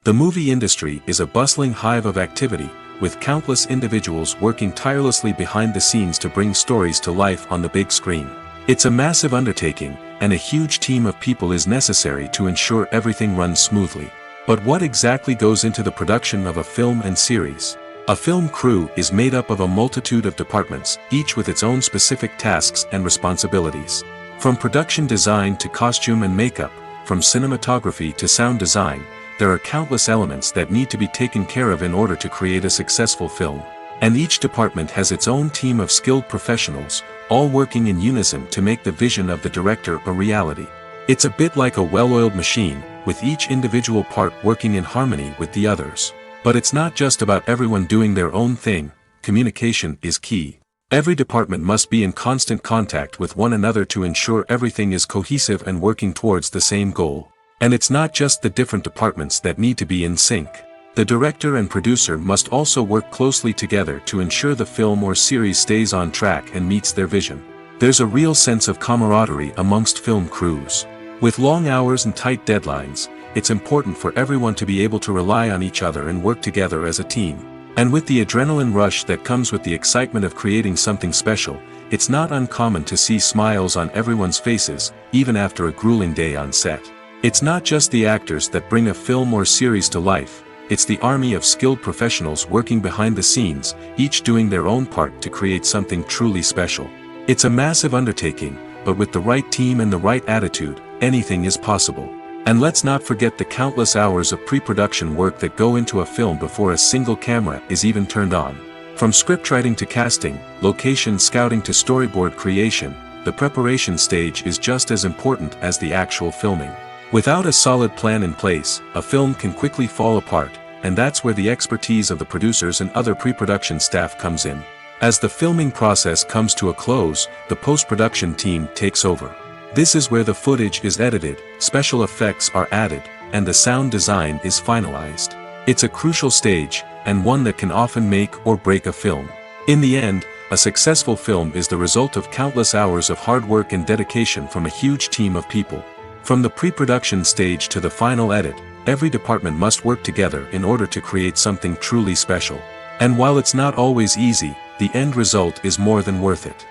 The movie industry is a bustling hive of activity, with countless individuals working tirelessly behind the scenes to bring stories to life on the big screen. It's a massive undertaking, and a huge team of people is necessary to ensure everything runs smoothly. But what exactly goes into the production of a film and series? A film crew is made up of a multitude of departments, each with its own specific tasks and responsibilities. From production design to costume and makeup, from cinematography to sound design, there are countless elements that need to be taken care of in order to create a successful film. And each department has its own team of skilled professionals, all working in unison to make the vision of the director a reality. It's a bit like a well-oiled machine, with each individual part working in harmony with the others. But it's not just about everyone doing their own thing. Communication is key. Every department must be in constant contact with one another to ensure everything is cohesive and working towards the same goal. And it's not just the different departments that need to be in sync. The director and producer must also work closely together to ensure the film or series stays on track and meets their vision. There's a real sense of camaraderie amongst film crews. With long hours and tight deadlines, it's important for everyone to be able to rely on each other and work together as a team. And with the adrenaline rush that comes with the excitement of creating something special, it's not uncommon to see smiles on everyone's faces, even after a grueling day on set. It's not just the actors that bring a film or series to life, it's the army of skilled professionals working behind the scenes, each doing their own part to create something truly special. It's a massive undertaking, but with the right team and the right attitude, anything is possible. And let's not forget the countless hours of pre-production work that go into a film before a single camera is even turned on. From scriptwriting to casting, location scouting to storyboard creation, the preparation stage is just as important as the actual filming. Without a solid plan in place, a film can quickly fall apart, and that's where the expertise of the producers and other pre-production staff comes in. As the filming process comes to a close, the post-production team takes over. This is where the footage is edited, special effects are added, and the sound design is finalized. It's a crucial stage, and one that can often make or break a film. In the end, a successful film is the result of countless hours of hard work and dedication from a huge team of people. From the pre-production stage to the final edit, every department must work together in order to create something truly special. And while it's not always easy, the end result is more than worth it.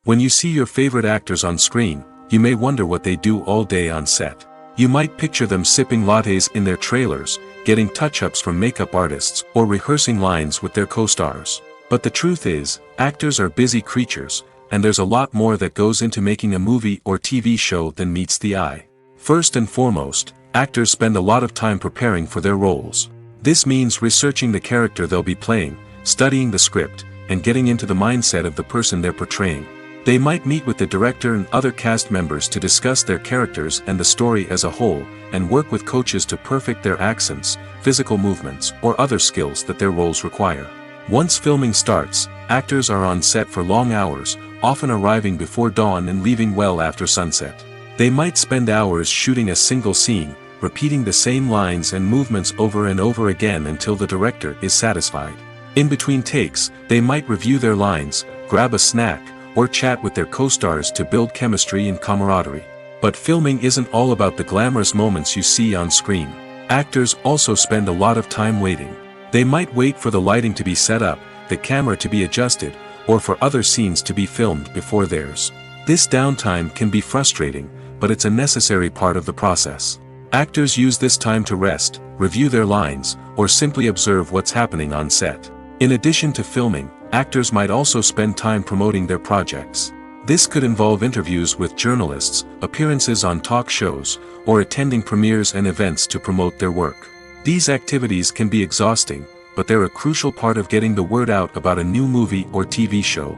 When you see your favorite actors on screen, you may wonder what they do all day on set. You might picture them sipping lattes in their trailers, getting touch-ups from makeup artists, or rehearsing lines with their co-stars. But the truth is, actors are busy creatures, and there's a lot more that goes into making a movie or TV show than meets the eye. First and foremost, actors spend a lot of time preparing for their roles. This means researching the character they'll be playing, studying the script, and getting into the mindset of the person they're portraying. They might meet with the director and other cast members to discuss their characters and the story as a whole, and work with coaches to perfect their accents, physical movements, or other skills that their roles require. Once filming starts, actors are on set for long hours, often arriving before dawn and leaving well after sunset. They might spend hours shooting a single scene, repeating the same lines and movements over and over again until the director is satisfied. In between takes, they might review their lines, grab a snack, or chat with their co-stars to build chemistry and camaraderie. But filming isn't all about the glamorous moments you see on screen. Actors also spend a lot of time waiting. They might wait for the lighting to be set up, the camera to be adjusted, or for other scenes to be filmed before theirs. This downtime can be frustrating, but it's a necessary part of the process. Actors use this time to rest, review their lines, or simply observe what's happening on set. In addition to filming, actors might also spend time promoting their projects. This could involve interviews with journalists, appearances on talk shows, or attending premieres and events to promote their work. These activities can be exhausting, but they're a crucial part of getting the word out about a new movie or TV show.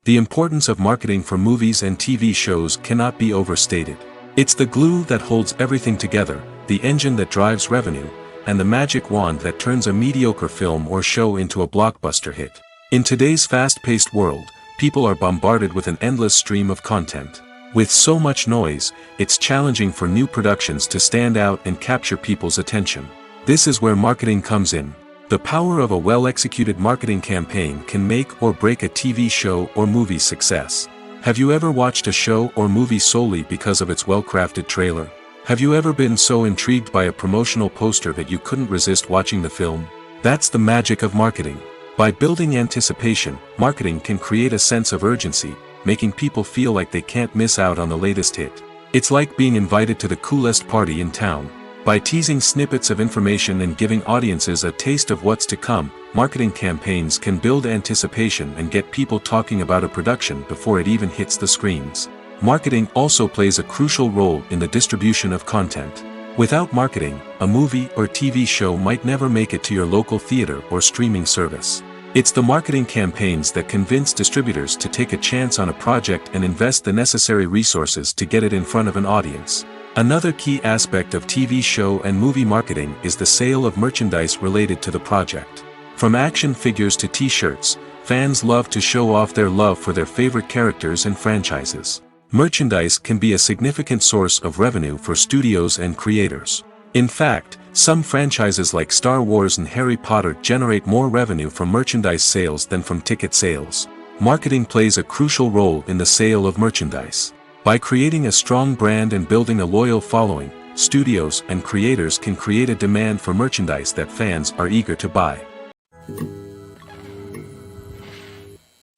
The importance of marketing for movies and TV shows cannot be overstated. It's the glue that holds everything together, the engine that drives revenue, and the magic wand that turns a mediocre film or show into a blockbuster hit. In today's fast-paced world, people are bombarded with an endless stream of content. With so much noise, it's challenging for new productions to stand out and capture people's attention. This is where marketing comes in. The power of a well-executed marketing campaign can make or break a TV show or movie's success. Have you ever watched a show or movie solely because of its well-crafted trailer? Have you ever been so intrigued by a promotional poster that you couldn't resist watching the film? That's the magic of marketing. By building anticipation, marketing can create a sense of urgency, making people feel like they can't miss out on the latest hit. It's like being invited to the coolest party in town. By teasing snippets of information and giving audiences a taste of what's to come, marketing campaigns can build anticipation and get people talking about a production before it even hits the screens. Marketing also plays a crucial role in the distribution of content. Without marketing, a movie or TV show might never make it to your local theater or streaming service. It's the marketing campaigns that convince distributors to take a chance on a project and invest the necessary resources to get it in front of an audience. Another key aspect of TV show and movie marketing is the sale of merchandise related to the project. From action figures to t-shirts, fans love to show off their love for their favorite characters and franchises. Merchandise can be a significant source of revenue for studios and creators. In fact, some franchises like Star Wars and Harry Potter generate more revenue from merchandise sales than from ticket sales. Marketing plays a crucial role in the sale of merchandise. By creating a strong brand and building a loyal following, studios and creators can create a demand for merchandise that fans are eager to buy.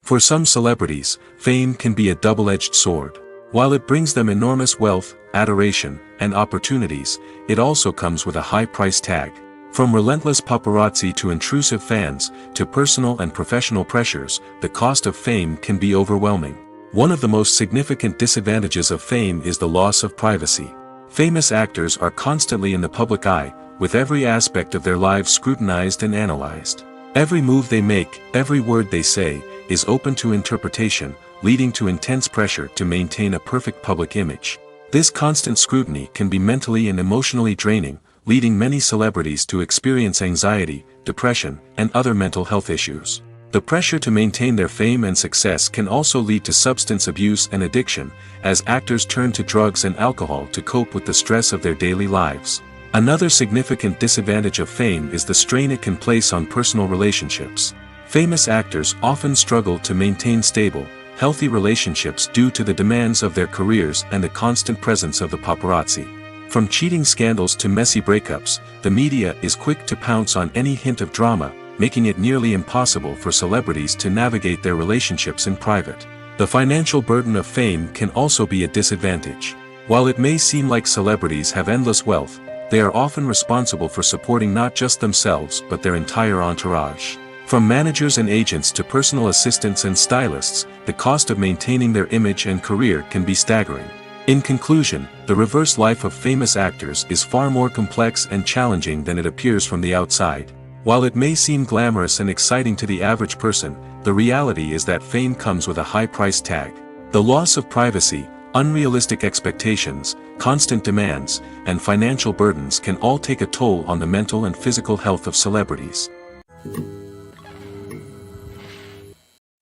For some celebrities, fame can be a double-edged sword. While it brings them enormous wealth, adoration, and opportunities, it also comes with a high price tag. From relentless paparazzi to intrusive fans, to personal and professional pressures, the cost of fame can be overwhelming. One of the most significant disadvantages of fame is the loss of privacy. Famous actors are constantly in the public eye, with every aspect of their lives scrutinized and analyzed. Every move they make, every word they say, is open to interpretation, leading to intense pressure to maintain a perfect public image. This constant scrutiny can be mentally and emotionally draining, leading many celebrities to experience anxiety, depression, and other mental health issues. The pressure to maintain their fame and success can also lead to substance abuse and addiction, as actors turn to drugs and alcohol to cope with the stress of their daily lives. Another significant disadvantage of fame is the strain it can place on personal relationships. Famous actors often struggle to maintain stable, healthy relationships due to the demands of their careers and the constant presence of the paparazzi. From cheating scandals to messy breakups, the media is quick to pounce on any hint of drama, making it nearly impossible for celebrities to navigate their relationships in private. The financial burden of fame can also be a disadvantage. While it may seem like celebrities have endless wealth, they are often responsible for supporting not just themselves but their entire entourage. From managers and agents to personal assistants and stylists, the cost of maintaining their image and career can be staggering. In conclusion, the reverse life of famous actors is far more complex and challenging than it appears from the outside. While it may seem glamorous and exciting to the average person, the reality is that fame comes with a high price tag. The loss of privacy, unrealistic expectations, constant demands, and financial burdens can all take a toll on the mental and physical health of celebrities.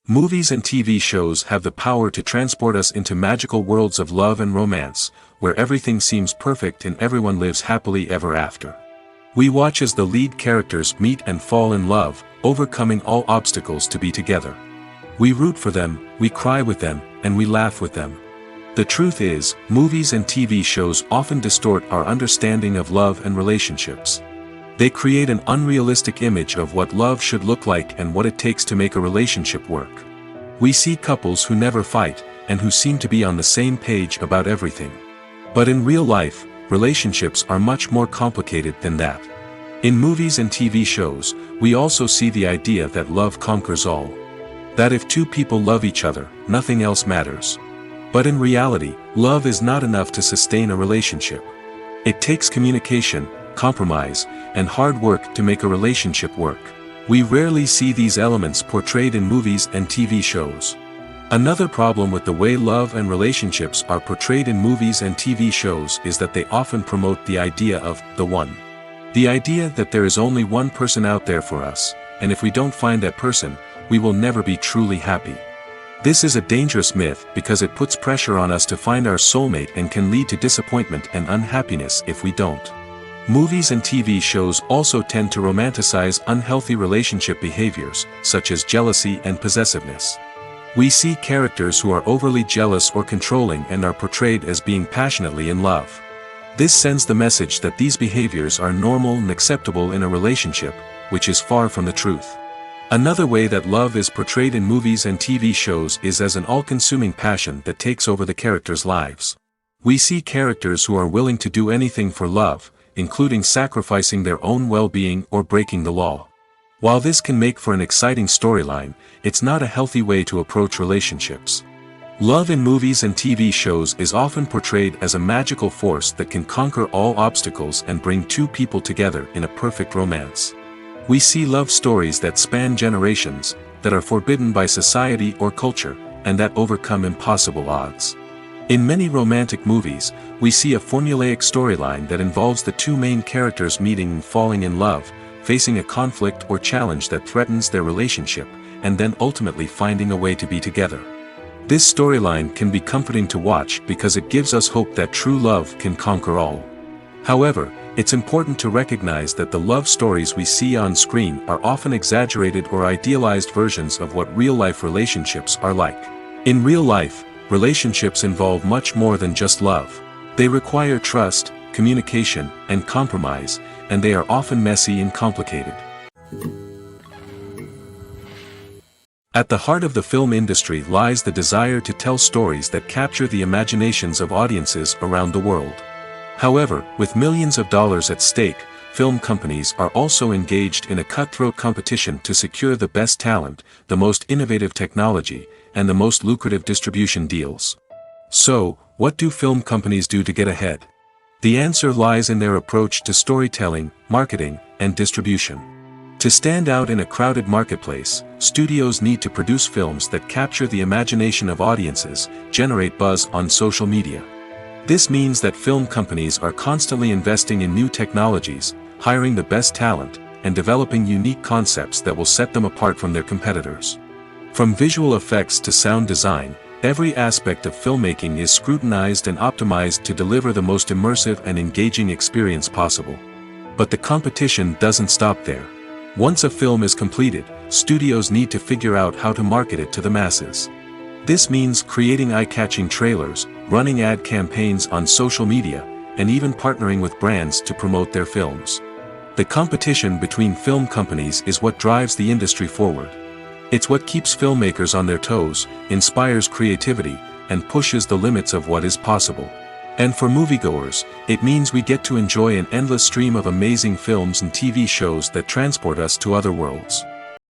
Movies and TV shows have the power to transport us into magical worlds of love and romance, where everything seems perfect and everyone lives happily ever after. We watch as the lead characters meet and fall in love, overcoming all obstacles to be together. We root for them, we cry with them, and we laugh with them. The truth is, movies and TV shows often distort our understanding of love and relationships. They create an unrealistic image of what love should look like and what it takes to make a relationship work. We see couples who never fight, and who seem to be on the same page about everything. But in real life, relationships are much more complicated than that. In movies and TV shows, we also see the idea that love conquers all. That if two people love each other, nothing else matters. But in reality, love is not enough to sustain a relationship. It takes communication, compromise, and hard work to make a relationship work. We rarely see these elements portrayed in movies and TV shows. Another problem with the way love and relationships are portrayed in movies and TV shows is that they often promote the idea of the one. The idea that there is only one person out there for us, and if we don't find that person, we will never be truly happy. This is a dangerous myth because it puts pressure on us to find our soulmate and can lead to disappointment and unhappiness if we don't. Movies and TV shows also tend to romanticize unhealthy relationship behaviors, such as jealousy and possessiveness. We see characters who are overly jealous or controlling and are portrayed as being passionately in love. This sends the message that these behaviors are normal and acceptable in a relationship, which is far from the truth. Another way that love is portrayed in movies and TV shows is as an all-consuming passion that takes over the characters' lives. We see characters who are willing to do anything for love, including sacrificing their own well-being or breaking the law. While this can make for an exciting storyline, it's not a healthy way to approach relationships. Love in movies and TV shows is often portrayed as a magical force that can conquer all obstacles and bring two people together in a perfect romance. We see love stories that span generations, that are forbidden by society or culture, and that overcome impossible odds. In many romantic movies, we see a formulaic storyline that involves the two main characters meeting and falling in love, facing a conflict or challenge that threatens their relationship, and then ultimately finding a way to be together. This storyline can be comforting to watch because it gives us hope that true love can conquer all. However, it's important to recognize that the love stories we see on screen are often exaggerated or idealized versions of what real-life relationships are like. In real life, relationships involve much more than just love. They require trust, communication, and compromise, and they are often messy and complicated. At the heart of the film industry lies the desire to tell stories that capture the imaginations of audiences around the world. However, with millions of dollars at stake, film companies are also engaged in a cutthroat competition to secure the best talent, the most innovative technology, and the most lucrative distribution deals. So, what do film companies do to get ahead? The answer lies in their approach to storytelling, marketing, and distribution. To stand out in a crowded marketplace, studios need to produce films that capture the imagination of audiences, generate buzz on social media. This means that film companies are constantly investing in new technologies, hiring the best talent, and developing unique concepts that will set them apart from their competitors. From visual effects to sound design, every aspect of filmmaking is scrutinized and optimized to deliver the most immersive and engaging experience possible. But the competition doesn't stop there. Once a film is completed, studios need to figure out how to market it to the masses. This means creating eye-catching trailers, running ad campaigns on social media, and even partnering with brands to promote their films. The competition between film companies is what drives the industry forward. It's what keeps filmmakers on their toes, inspires creativity, and pushes the limits of what is possible. And for moviegoers, it means we get to enjoy an endless stream of amazing films and TV shows that transport us to other worlds.